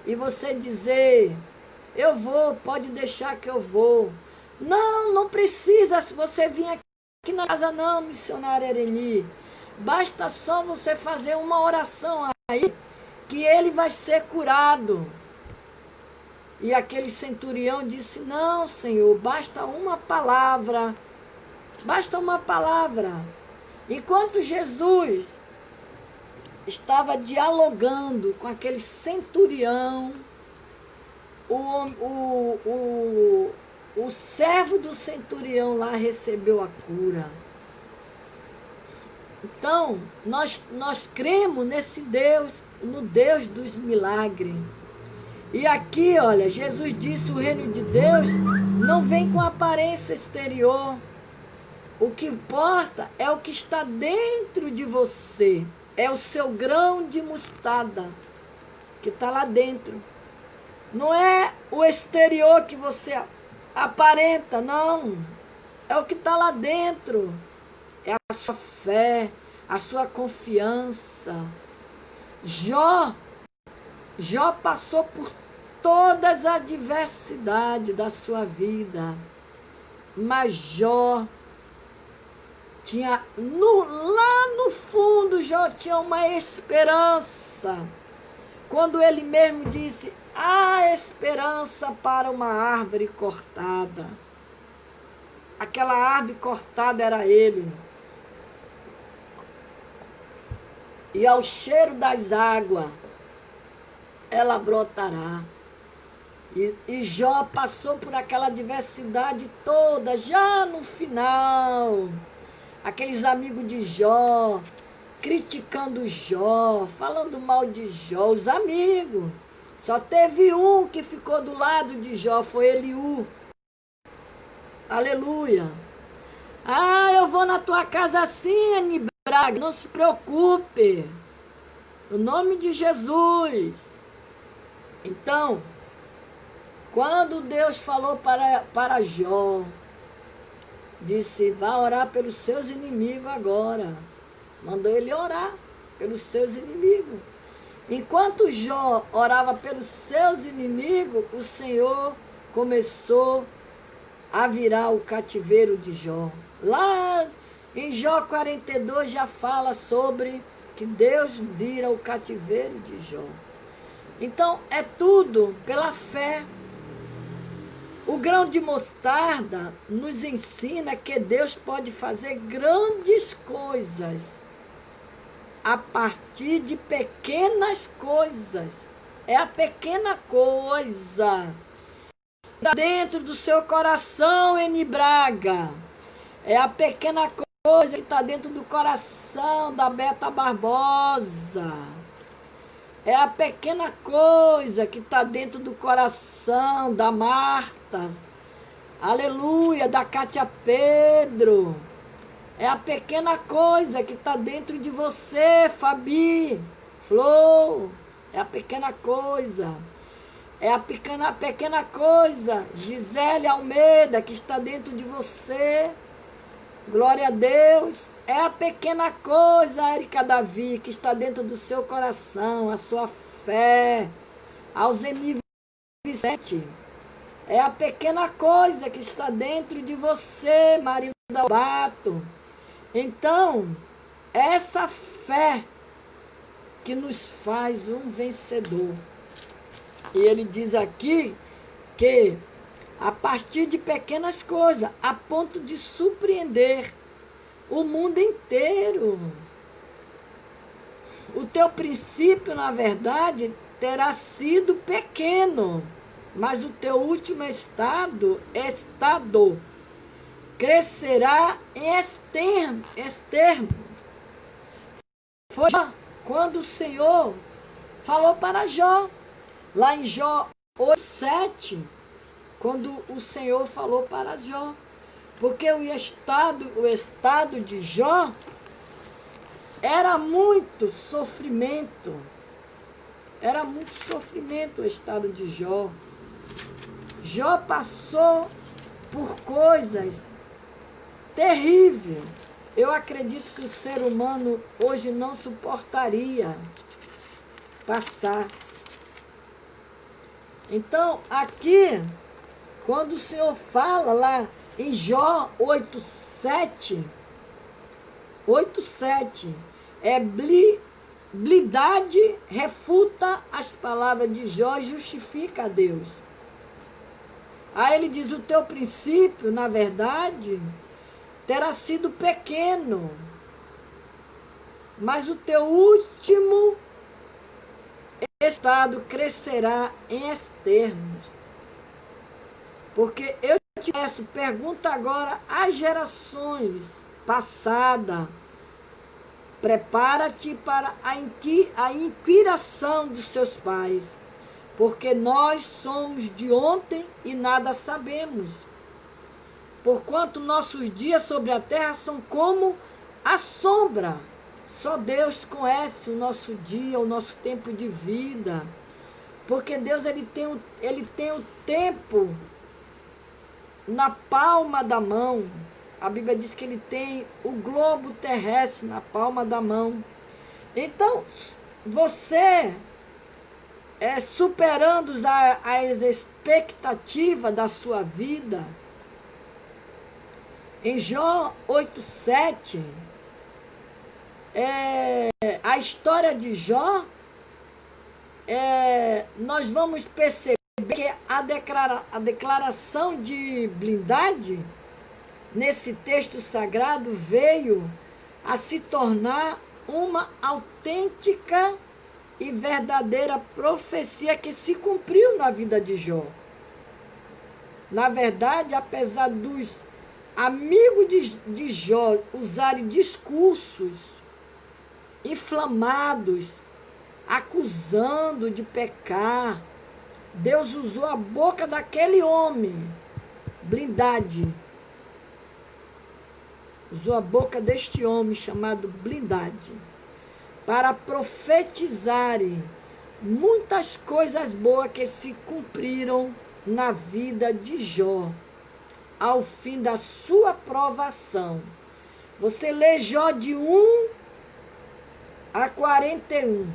E você dizer: eu vou, pode deixar que eu vou. Não precisa você vir aqui na casa não, missionária Ereni. Basta só você fazer uma oração aí, que ele vai ser curado. E aquele centurião disse: não, Senhor, basta uma palavra. Basta uma palavra. Enquanto Jesus estava dialogando com aquele centurião, o servo do centurião lá recebeu a cura. Então, nós cremos nesse Deus, no Deus dos milagres. E aqui, olha, Jesus disse: o reino de Deus não vem com aparência exterior. O que importa é o que está dentro de você. É o seu grão de mostarda que está lá dentro. Não é o exterior que você aparenta, não. É o que está lá dentro. É a sua fé, a sua confiança. Jó passou por todas as adversidades da sua vida. Mas Jó tinha, lá no fundo, Jó tinha uma esperança. Quando ele mesmo disse: há esperança para uma árvore cortada. Aquela árvore cortada era ele. E ao cheiro das águas, ela brotará. E Jó passou por aquela adversidade toda, já no final. Aqueles amigos de Jó, criticando Jó, falando mal de Jó, os amigos. Só teve um que ficou do lado de Jó, foi Eliú. Aleluia. Ah, eu vou na tua casa assim, Ani Braga, não se preocupe. No nome de Jesus. Então, quando Deus falou para Jó, disse, vá orar pelos seus inimigos agora. Mandou ele orar pelos seus inimigos. Enquanto Jó orava pelos seus inimigos, o Senhor começou a virar o cativeiro de Jó. Lá em Jó 42 já fala sobre que Deus vira o cativeiro de Jó. Então é tudo pela fé. O grão de mostarda nos ensina que Deus pode fazer grandes coisas a partir de pequenas coisas. É a pequena coisa dentro do seu coração, Eni Braga. É a pequena coisa que está dentro do coração da Beta Barbosa. É a pequena coisa que está dentro do coração da Marta. Aleluia, da Cátia Pedro. É a pequena coisa que está dentro de você, Fabi, Flor. É a pequena coisa. É a pequena coisa, Gisele Almeida, que está dentro de você. Glória a Deus. É a pequena coisa, Érica Davi, que está dentro do seu coração, a sua fé. Alzeni Vicente. É a pequena coisa que está dentro de você, Marinda Bato. Então, essa fé que nos faz um vencedor. E ele diz aqui que a partir de pequenas coisas, a ponto de surpreender o mundo inteiro. O teu princípio, na verdade, terá sido pequeno, mas o teu último estado crescerá em externo. Foi quando o Senhor falou para Jó, lá em Jó 8:7, quando o Senhor falou para Jó, porque o estado de Jó era muito sofrimento. Era muito sofrimento o estado de Jó. Jó passou por coisas terríveis. Eu acredito que o ser humano hoje não suportaria passar. Então, aqui, quando o Senhor fala lá em Jó 8:7, Bildade refuta as palavras de Jó e justifica a Deus. Aí ele diz, o teu princípio, na verdade, terá sido pequeno, mas o teu último estado crescerá em externos. Porque eu te peço, pergunta agora às gerações passadas, prepara-te para a inquiração dos seus pais, porque nós somos de ontem e nada sabemos. Porquanto nossos dias sobre a terra são como a sombra. Só Deus conhece o nosso dia, o nosso tempo de vida. Porque Deus ele tem o tempo na palma da mão. A Bíblia diz que ele tem o globo terrestre na palma da mão. Então, você superando as expectativas da sua vida, em Jó 8:7, a história de Jó, nós vamos perceber que a declaração de blindade nesse texto sagrado veio a se tornar uma autêntica e verdadeira profecia que se cumpriu na vida de Jó. Na verdade, apesar dos amigos de Jó usarem discursos inflamados, acusando de pecar, Deus usou a boca daquele homem, Bildade. Usou a boca deste homem chamado Bildade para profetizarem muitas coisas boas que se cumpriram na vida de Jó, ao fim da sua provação. Você lê Jó de 1 a 41.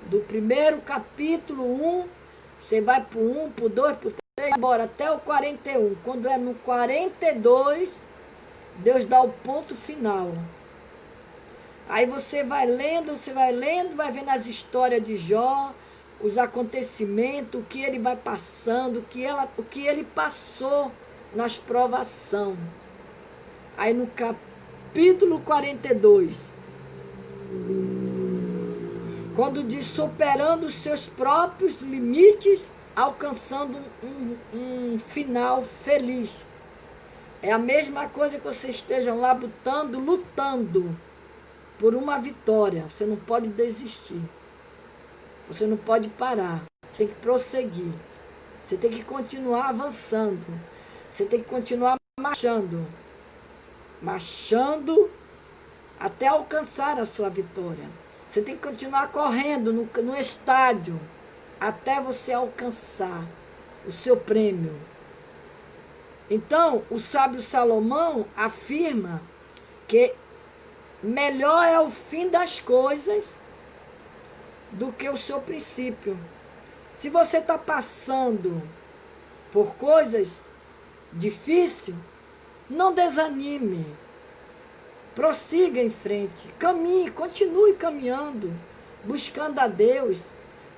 Do primeiro capítulo 1, você vai para o 1, para o 2, para o 3, agora até o 41. Quando é no 42, Deus dá o ponto final. Aí você vai lendo, vai vendo as histórias de Jó, os acontecimentos, o que ele vai passando, o que ele passou nas provações. Aí no capítulo 42, quando diz superando os seus próprios limites, alcançando um final feliz. É a mesma coisa que você esteja lá lutando por uma vitória. Você não pode desistir. Você não pode parar. Você tem que prosseguir. Você tem que continuar avançando. Você tem que continuar marchando. Marchando até alcançar a sua vitória. Você tem que continuar correndo no estádio até você alcançar o seu prêmio. Então, o sábio Salomão afirma que melhor é o fim das coisas do que o seu princípio. Se você está passando por coisas difíceis, não desanime. Prossiga em frente. Caminhe, continue caminhando, buscando a Deus,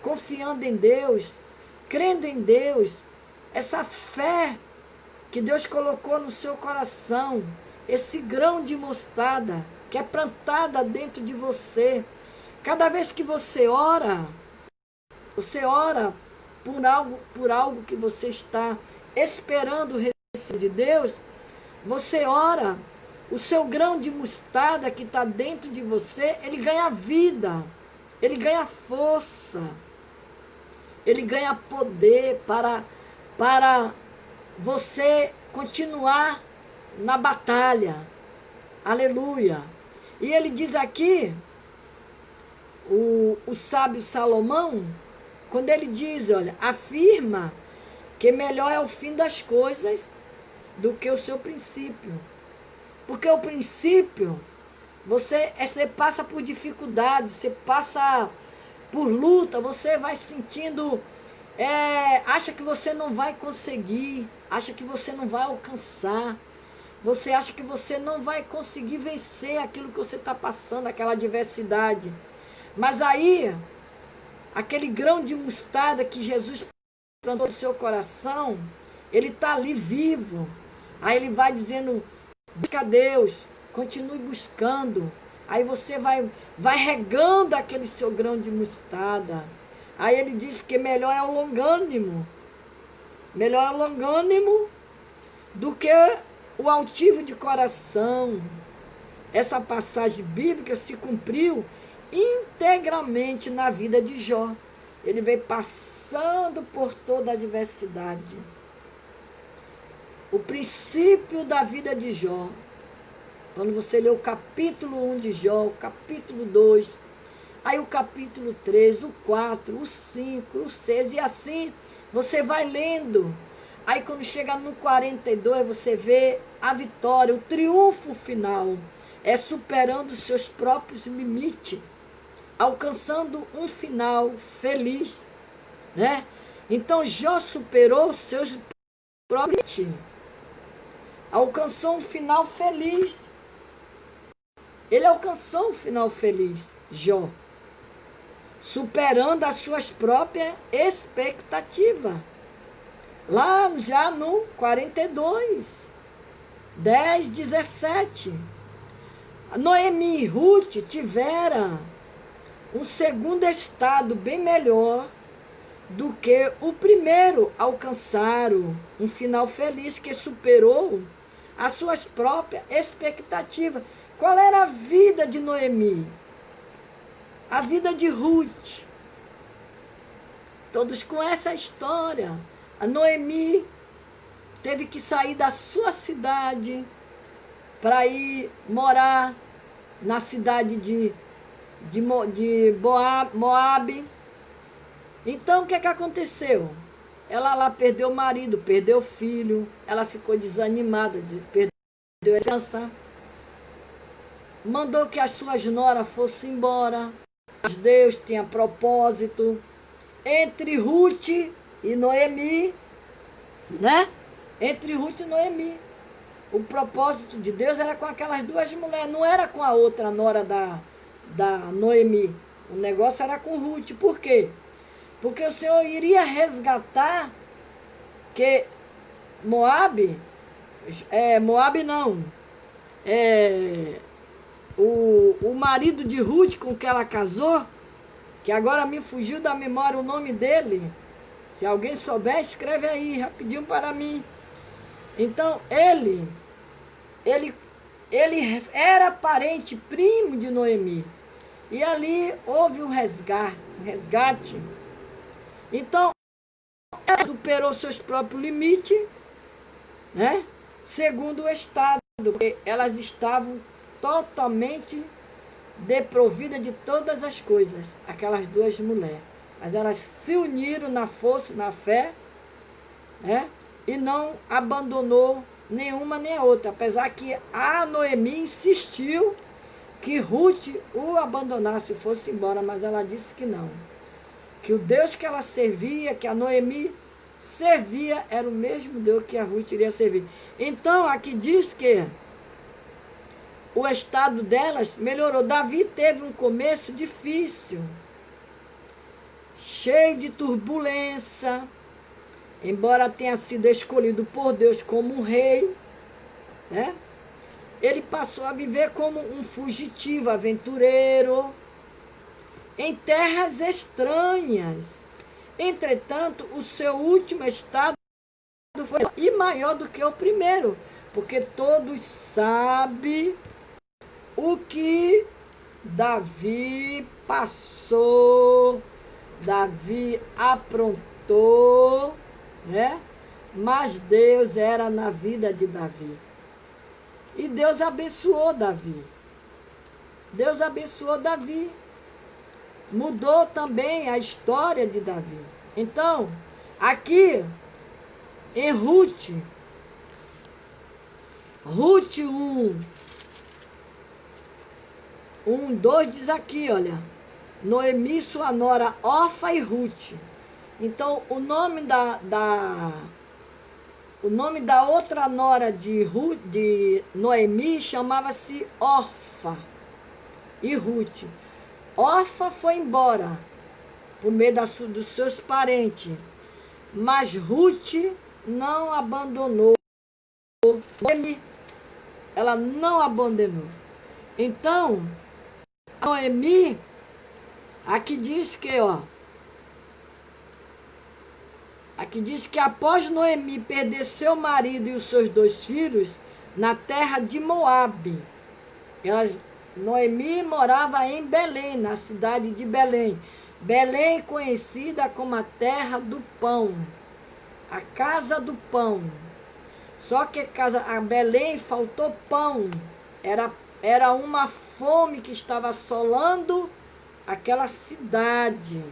confiando em Deus, crendo em Deus. Essa fé que Deus colocou no seu coração, esse grão de mostarda que é plantada dentro de você. Cada vez que você ora por algo que você está esperando receber de Deus, você ora, o seu grão de mostarda que está dentro de você, ele ganha vida, ele ganha força, ele ganha poder para você continuar na batalha. Aleluia. E ele diz aqui, o sábio Salomão, quando ele diz, olha, afirma que melhor é o fim das coisas do que o seu princípio. Porque o princípio, você passa por dificuldades, você passa por luta, você vai sentindo, acha que você não vai conseguir, acha que você não vai alcançar, você acha que você não vai conseguir vencer aquilo que você está passando, aquela adversidade. Mas aí, aquele grão de mostarda que Jesus plantou no seu coração, ele está ali vivo. Aí ele vai dizendo, busca a Deus, continue buscando. Aí você vai regando aquele seu grão de mostarda. Aí ele diz que melhor é o longânimo. Melhor é o longânimo do que o altivo de coração. Essa passagem bíblica se cumpriu integralmente na vida de Jó. Ele veio passando por toda a adversidade. O princípio da vida de Jó, quando você lê o capítulo 1 de Jó, o capítulo 2, aí o capítulo 3, o 4, o 5, o 6, e assim você vai lendo. Aí quando chega no 42, você vê a vitória, o triunfo final. É superando os seus próprios limites, alcançando um final feliz, né? Então Jó superou os seus próprios limites, alcançou um final feliz. Ele alcançou um final feliz, Jó, superando as suas próprias expectativas. Lá já no 42, 10, 17. Noemi e Ruth tiveram um segundo estado bem melhor do que o primeiro alcançaram um final feliz que superou as suas próprias expectativas. Qual era a vida de Noemi? A vida de Ruth. Todos conhecem a história. A Noemi teve que sair da sua cidade para ir morar na cidade de Moabe. Então, o que aconteceu? Ela lá perdeu o marido, perdeu o filho, ela ficou desanimada, perdeu a esperança. Mandou que as suas noras fossem embora. Mas Deus tinha propósito entre Ruth e Noemi, né? Entre Ruth e Noemi. O propósito de Deus era com aquelas duas mulheres, não era com a outra nora da Noemi. O negócio era com Ruth. Por quê? Porque o Senhor iria resgatar que Moabe não, o marido de Ruth com que ela casou, que agora me fugiu da memória o nome dele. Se alguém souber, escreve aí rapidinho para mim. Então, ele era parente primo de Noemi. E ali houve um resgate. Então, ela superou seus próprios limites, né? Segundo o Estado, porque elas estavam totalmente desprovidas de todas as coisas, aquelas duas mulheres. Mas elas se uniram na força, na fé, né? E não abandonou nenhuma nem a outra, apesar que a Noemi insistiu que Ruth o abandonasse e fosse embora, mas ela disse que não. Que o Deus que ela servia, que a Noemi servia, era o mesmo Deus que a Ruth iria servir. Então, aqui diz que o estado delas melhorou. Davi teve um começo difícil, cheio de turbulência, embora tenha sido escolhido por Deus como um rei, né? Ele passou a viver como um fugitivo, aventureiro, em terras estranhas. Entretanto, o seu último estado foi e maior do que o primeiro, porque todos sabem o que Davi passou, Davi aprontou, né? Mas Deus era na vida de Davi. E Deus abençoou Davi. Deus abençoou Davi. Mudou também a história de Davi. Então, aqui em Ruth 1:2 diz aqui, olha, Noemi, sua nora, Orfa e Ruth. Então, o nome da outra nora de Noemi chamava-se Orfa e Ruth. Orfa foi embora por meio dos seus parentes, mas Ruth não abandonou. Noemi, ela não abandonou. Então, Noemi, aqui diz que, aqui diz que após Noemi perder seu marido e os seus 2 filhos na terra de Moabe, Noemi morava em Belém, na cidade de Belém. Belém conhecida como a terra do pão, a casa do pão. Só que a Belém faltou pão. Era uma fome que estava assolando aquela cidade.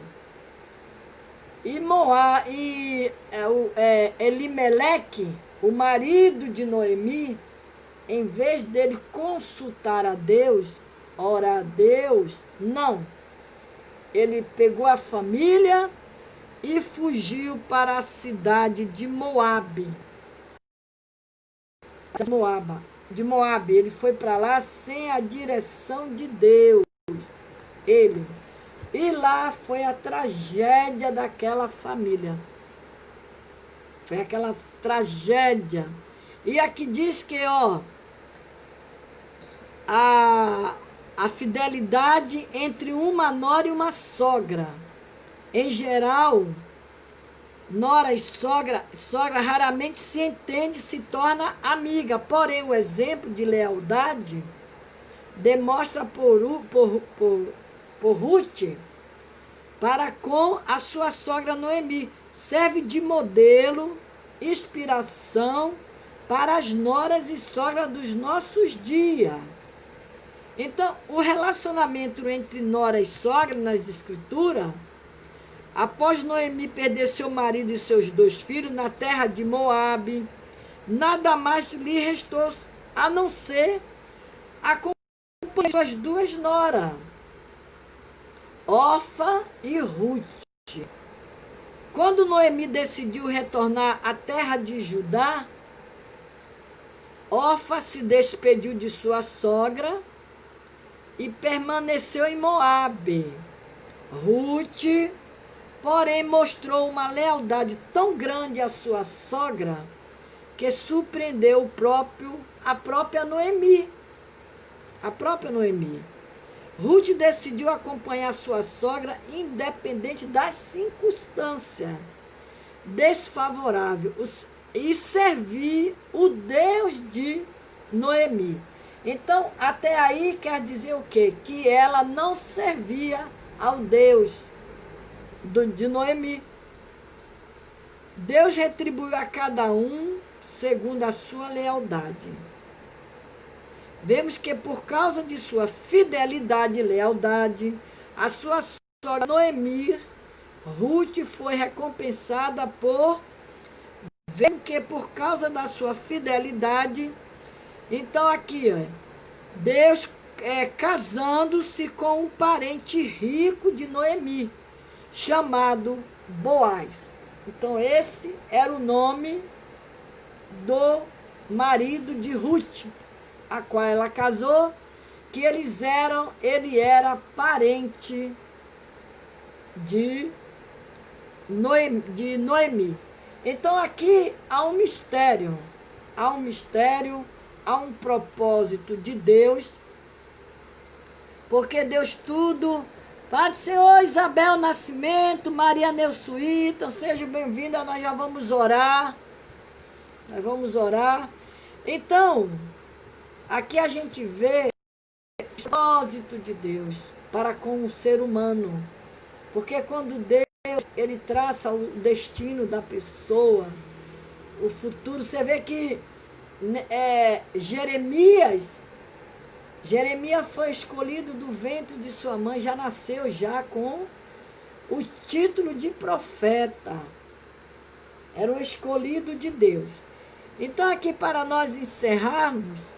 E Elimeleque, o marido de Noemi, em vez dele consultar a Deus, orar a Deus, não. Ele pegou a família e fugiu para a cidade de Moabe. De Moabe. Ele foi para lá sem a direção de Deus. E lá foi a tragédia daquela família. Foi aquela tragédia. E aqui diz que, a fidelidade entre uma nora e uma sogra. Em geral, nora e sogra raramente se entende, se torna amiga. Porém, o exemplo de lealdade demonstra por Ruth para com a sua sogra Noemi. Serve de modelo, inspiração para as noras e sogras dos nossos dias. Então, o relacionamento entre nora e sogra nas escrituras, após Noemi perder seu marido e seus 2 filhos na terra de Moabe, nada mais lhe restou a não ser acompanhar suas 2 noras, Orfa e Ruth. Quando Noemi decidiu retornar à terra de Judá, Orfa se despediu de sua sogra e permaneceu em Moabe. Ruth, porém, mostrou uma lealdade tão grande à sua sogra que surpreendeu a própria Noemi. Ruth decidiu acompanhar sua sogra independente das circunstâncias desfavoráveis e servir o Deus de Noemi. Então, até aí quer dizer o quê? Que ela não servia ao Deus de Noemi. Deus retribuiu a cada um segundo a sua lealdade. Vemos que por causa de sua fidelidade e lealdade, a sua sogra Noemi, Ruth foi recompensada vemos que por causa da sua fidelidade, então aqui, Deus casando-se com um parente rico de Noemi, chamado Boaz. Então esse era o nome do marido de Ruth, a qual ela casou, que ele era parente de Noemi. Então aqui há um mistério, há um propósito de Deus, porque Deus tudo. Pai do Senhor, Isabel Nascimento, Maria Neusuíta, sejam bem-vindas, nós já vamos orar. Então, aqui a gente vê o propósito de Deus para com o ser humano. Porque quando Deus ele traça o destino da pessoa, o futuro, você vê que Jeremias foi escolhido do ventre de sua mãe, já nasceu já com o título de profeta. Era o escolhido de Deus. Então aqui para nós encerrarmos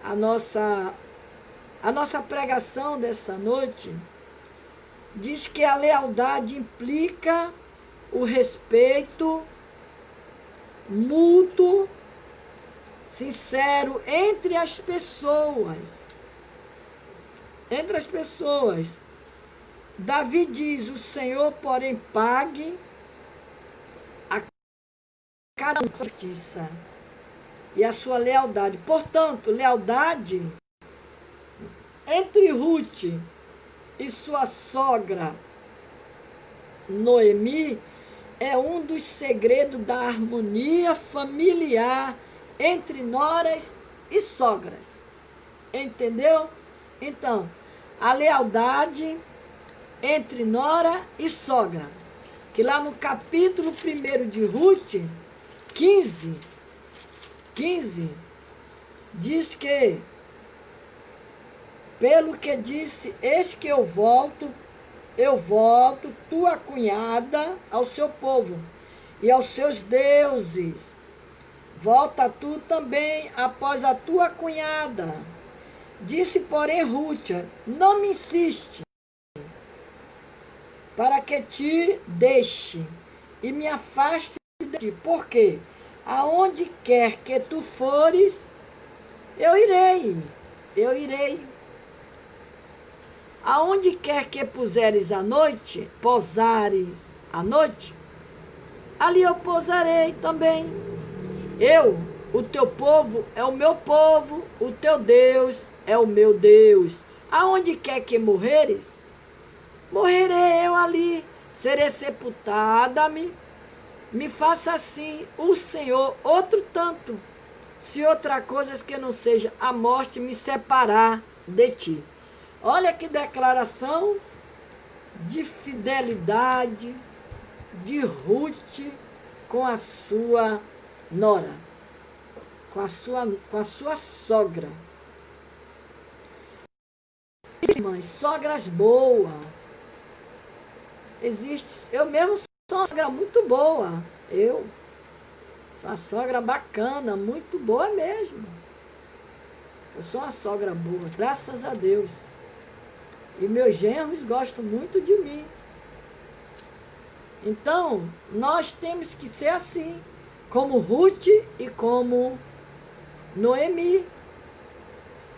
a nossa pregação desta noite, diz que a lealdade implica o respeito mútuo, sincero entre as pessoas. Davi diz: o Senhor, porém, pague a cada um a sua justiça e a sua lealdade. Portanto, lealdade entre Ruth e sua sogra Noemi é um dos segredos da harmonia familiar entre noras e sogras. Entendeu? Então, a lealdade entre nora e sogra, que lá no capítulo 1 de Ruth, 15, diz que, pelo que disse, eis que eu volto, tua cunhada, ao seu povo e aos seus deuses. Volta tu também após a tua cunhada. Disse, porém, Ruth: não me insiste, para que te deixe e me afaste de ti, porque aonde quer que tu fores, eu irei. Aonde quer que posares a noite, ali eu pousarei também. O teu povo é o meu povo, o teu Deus é o meu Deus. Aonde quer que morreres, morrerei eu ali, serei sepultada-me me faça assim o Senhor outro tanto, se outra coisa que não seja a morte me separar de ti. Olha que declaração de fidelidade de Ruth com a sua nora, com a sua sogra. Mães, sogras boas. Existe, eu mesmo sou uma sogra muito boa. Eu sou uma sogra bacana, muito boa mesmo. Eu sou uma sogra boa, graças a Deus. E meus genros gostam muito de mim. Então, nós temos que ser assim, como Ruth e como Noemi.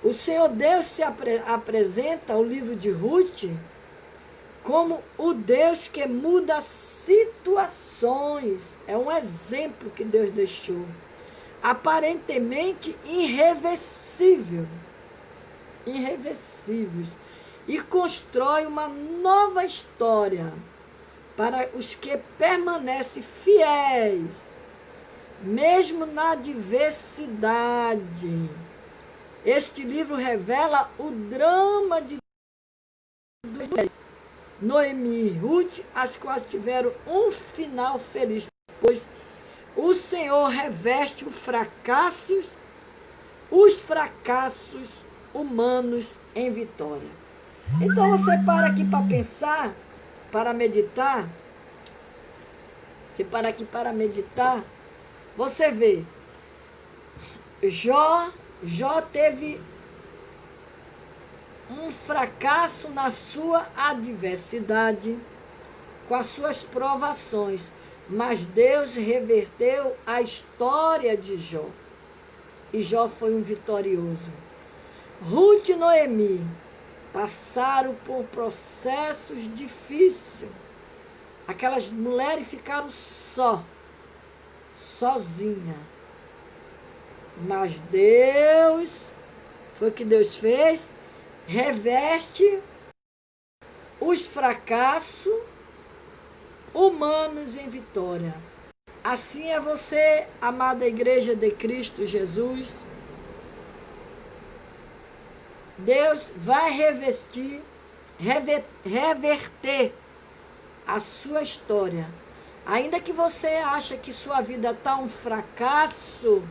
O Senhor Deus se apresenta ao livro de Ruth como o Deus que muda situações. É um exemplo que Deus deixou. Aparentemente irreversível. Irreversíveis. E constrói uma nova história para os que permanecem fiéis, mesmo na adversidade. Este livro revela o drama de Noemi e Ruth, as quais tiveram um final feliz, pois o Senhor reveste os fracassos humanos em vitória. Então você para aqui para pensar, para meditar. Você para aqui para meditar, você vê, Jó teve um fracasso na sua adversidade, com as suas provações, mas Deus reverteu a história de Jó, e Jó foi um vitorioso. Ruth e Noemi passaram por processos difíceis. Aquelas mulheres ficaram sozinhas. Mas Deus, foi o que Deus fez, reveste os fracassos humanos em vitória. Assim é você, amada Igreja de Cristo Jesus. Deus vai reverter a sua história. Ainda que você ache que sua vida está um fracasso,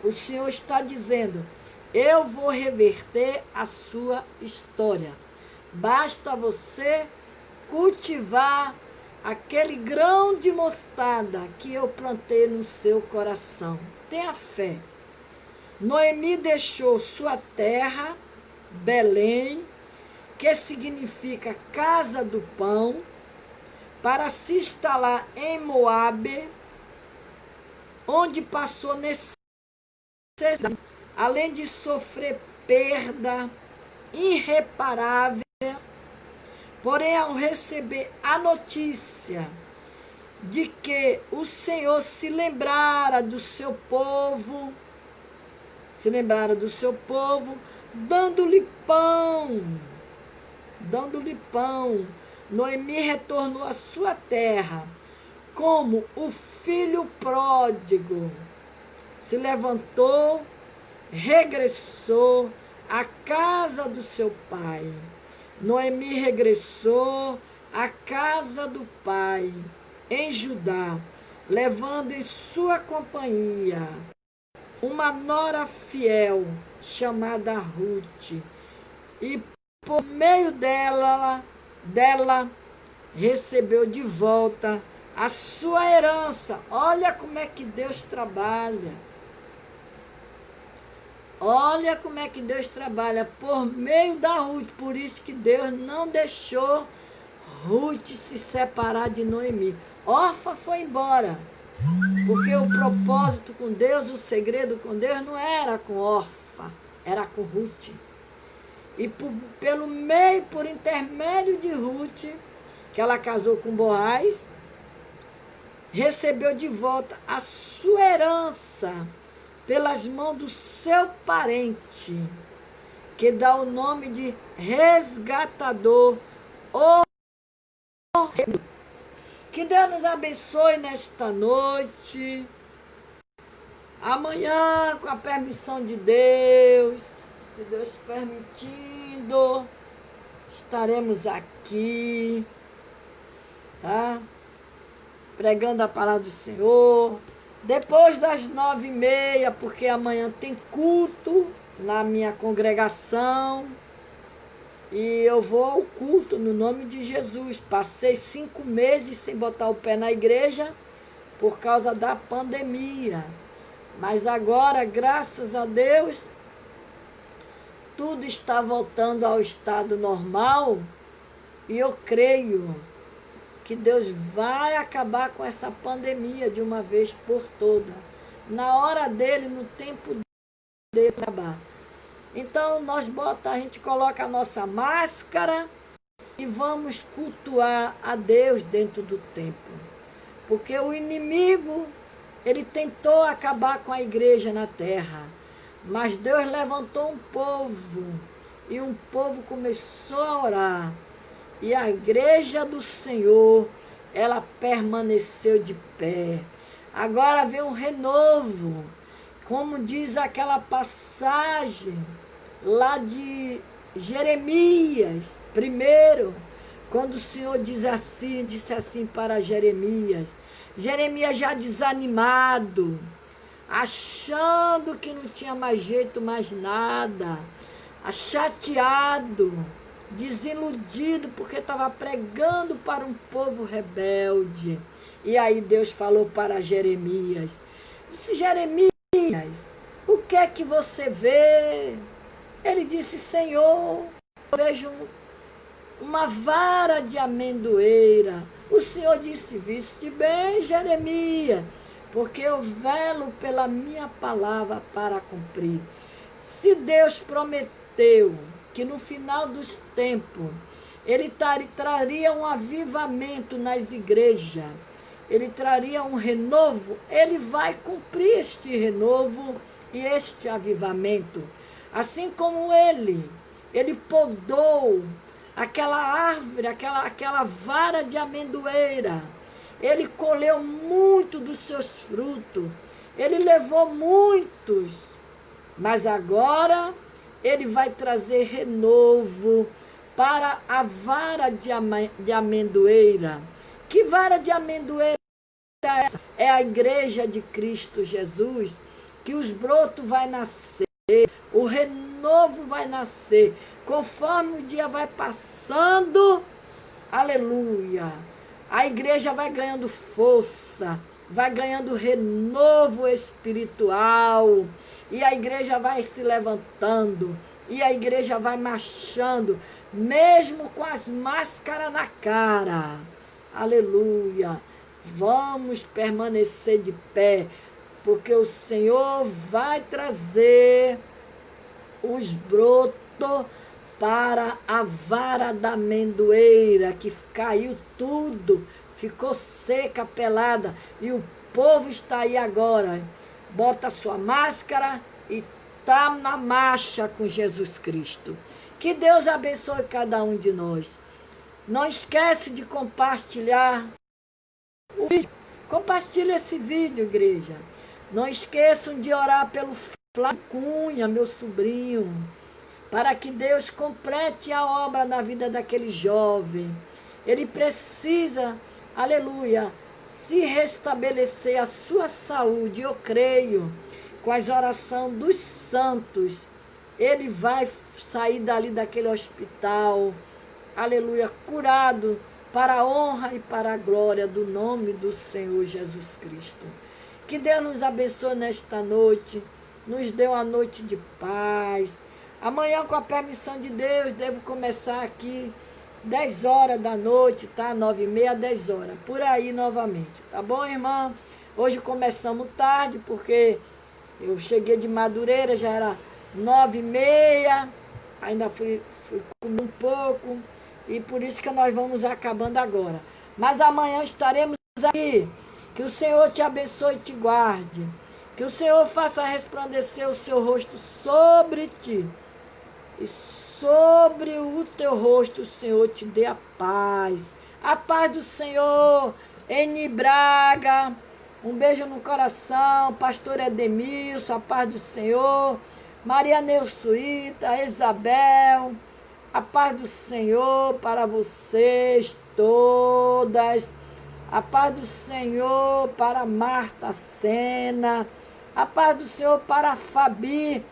o Senhor está dizendo, eu vou reverter a sua história. Basta você cultivar aquele grão de mostarda que eu plantei no seu coração. Tenha fé. Noemi deixou sua terra, Belém, que significa casa do pão, para se instalar em Moabe, onde passou necessidade, além de sofrer perda irreparável. Porém, ao receber a notícia de que o Senhor se lembrara do seu povo, dando-lhe pão, Noemi retornou à sua terra, como o filho pródigo. Se levantou, regressou à casa do seu pai. Noemi regressou à casa do pai, em Judá, levando em sua companhia uma nora fiel, chamada Ruth, e por meio dela recebeu de volta a sua herança. Olha como é que Deus trabalha. Olha como é que Deus trabalha por meio da Ruth. Por isso que Deus não deixou Ruth se separar de Noemi. Orfa foi embora. Porque o propósito com Deus, o segredo com Deus não era com Orfa, era com Ruth. E por intermédio de Ruth, que ela casou com Boaz, recebeu de volta a sua herança pelas mãos do seu parente, que dá o nome de resgatador. Que Deus nos abençoe nesta noite. Amanhã, com a permissão de Deus, se Deus permitindo, estaremos aqui, tá? Pregando a palavra do Senhor. Depois das 9h30, porque amanhã tem culto na minha congregação. E eu vou ao culto no nome de Jesus. Passei 5 meses sem botar o pé na igreja por causa da pandemia. Mas agora, graças a Deus, tudo está voltando ao estado normal. E eu creio que Deus vai acabar com essa pandemia de uma vez por toda. Na hora dele, no tempo dele acabar. Então, a gente coloca a nossa máscara e vamos cultuar a Deus dentro do templo. Porque o inimigo, ele tentou acabar com a igreja na terra. Mas Deus levantou um povo, e um povo começou a orar. E a igreja do Senhor, ela permaneceu de pé. Agora vem um renovo, como diz aquela passagem lá de Jeremias, primeiro, quando o Senhor disse assim para Jeremias já desanimado, achando que não tinha mais jeito, mais nada, chateado, desiludido, porque estava pregando para um povo rebelde. E aí Deus falou para Jeremias, disse: Jeremias, o que é que você vê? Ele disse: Senhor, eu vejo uma vara de amendoeira. O Senhor disse: viste bem, Jeremias, porque eu velo pela minha palavra para cumprir. Se Deus prometeu que no final dos tempos Ele traria um avivamento nas igrejas, Ele traria um renovo, Ele vai cumprir este renovo e este avivamento. Assim como ele podou aquela árvore, aquela vara de amendoeira. Ele colheu muito dos seus frutos. Ele levou muitos. Mas agora ele vai trazer renovo para a vara de amendoeira. Que vara de amendoeira é essa? É a igreja de Cristo Jesus, que os brotos vai nascer. O renovo vai nascer, conforme o dia vai passando, aleluia, a igreja vai ganhando força, vai ganhando renovo espiritual, e a igreja vai se levantando, e a igreja vai marchando, mesmo com as máscaras na cara, aleluia, vamos permanecer de pé, porque o Senhor vai trazer os brotos para a vara da amendoeira, que caiu tudo, ficou seca, pelada, e o povo está aí agora. Bota a sua máscara e está na marcha com Jesus Cristo. Que Deus abençoe cada um de nós. Não esquece de compartilhar o vídeo. Compartilhe esse vídeo, igreja. Não esqueçam de orar pelo Flávio Cunha, meu sobrinho, para que Deus complete a obra na vida daquele jovem. Ele precisa, aleluia, se restabelecer a sua saúde. Eu creio, com as orações dos santos, ele vai sair dali daquele hospital, aleluia, curado, para a honra e para a glória do nome do Senhor Jesus Cristo. Que Deus nos abençoe nesta noite, nos dê uma noite de paz. Amanhã, com a permissão de Deus, devo começar aqui 10 horas da noite, tá? 9h30, 10 horas, por aí novamente, tá bom, irmão? Hoje começamos tarde, porque eu cheguei de Madureira, já era 9h30, ainda fui comer um pouco, e por isso que nós vamos acabando agora. Mas amanhã estaremos aqui. Que o Senhor te abençoe e te guarde. Que o Senhor faça resplandecer o seu rosto sobre ti. E sobre o teu rosto o Senhor te dê a paz. A paz do Senhor Eni Braga, um beijo no coração, pastor Edemilson, a paz do Senhor, Maria Neusuíta, Isabel, a paz do Senhor para vocês todas, a paz do Senhor para Marta Sena, a paz do Senhor para a Fabi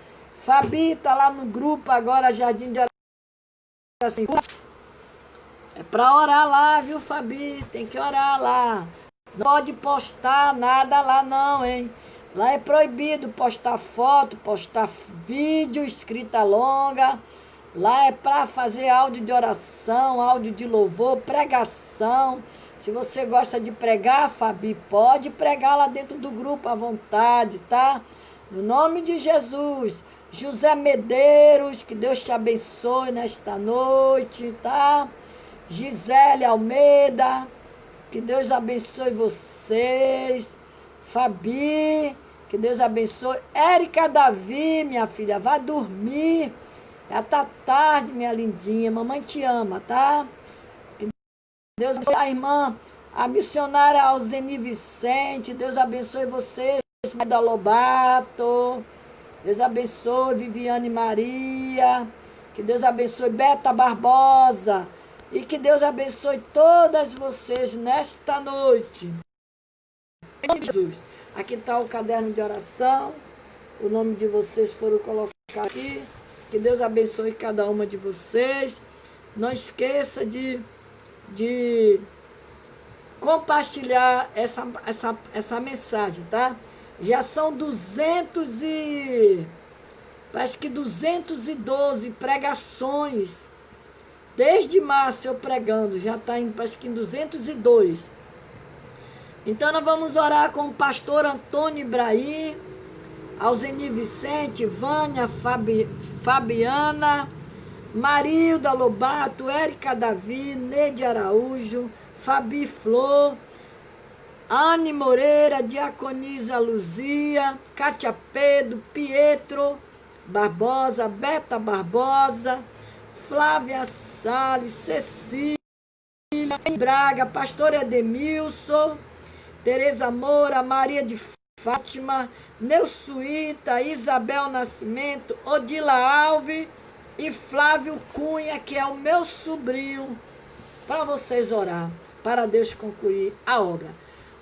está lá no grupo agora, Jardim de Oração. É para orar lá, viu, Fabi? Tem que orar lá. Não pode postar nada lá não, hein? Lá é proibido postar foto, postar vídeo, escrita longa. Lá é para fazer áudio de oração, áudio de louvor, pregação. Se você gosta de pregar, Fabi, pode pregar lá dentro do grupo à vontade, tá? No nome de Jesus. José Medeiros, que Deus te abençoe nesta noite, tá? Gisele Almeida, que Deus abençoe vocês. Fabi, que Deus abençoe. Érica Davi, minha filha, vá dormir. Já tá tarde, minha lindinha. Mamãe te ama, tá? Que Deus abençoe a irmã, a missionária Alzeni Vicente. Deus abençoe vocês, da Lobato. Deus abençoe Viviane Maria. Que Deus abençoe Beta Barbosa. E que Deus abençoe todas vocês nesta noite. Em nome de Jesus. Aqui está o caderno de oração. O nome de vocês foram colocados aqui. Que Deus abençoe cada uma de vocês. Não esqueça de compartilhar essa mensagem, tá? Já são 212 pregações. Desde março eu pregando, já está em, acho que em 202. Então nós vamos orar com o pastor Antônio Ibrahim, Alzeni Vicente, Vânia, Fabiana, Marilda Lobato, Érica Davi, Neide Araújo, Fabi Flor, Anne Moreira, Diaconisa Luzia, Cátia Pedro, Pietro Barbosa, Beta Barbosa, Flávia Salles, Cecília Braga, pastor Edemilson, Tereza Moura, Maria de Fátima, Neusuíta, Isabel Nascimento, Odila Alves e Flávio Cunha, que é o meu sobrinho, para vocês orar, para Deus concluir a obra.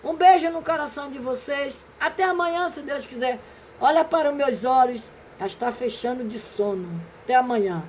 Um beijo no coração de vocês. Até amanhã, se Deus quiser. Olha para os meus olhos, já está fechando de sono. Até amanhã.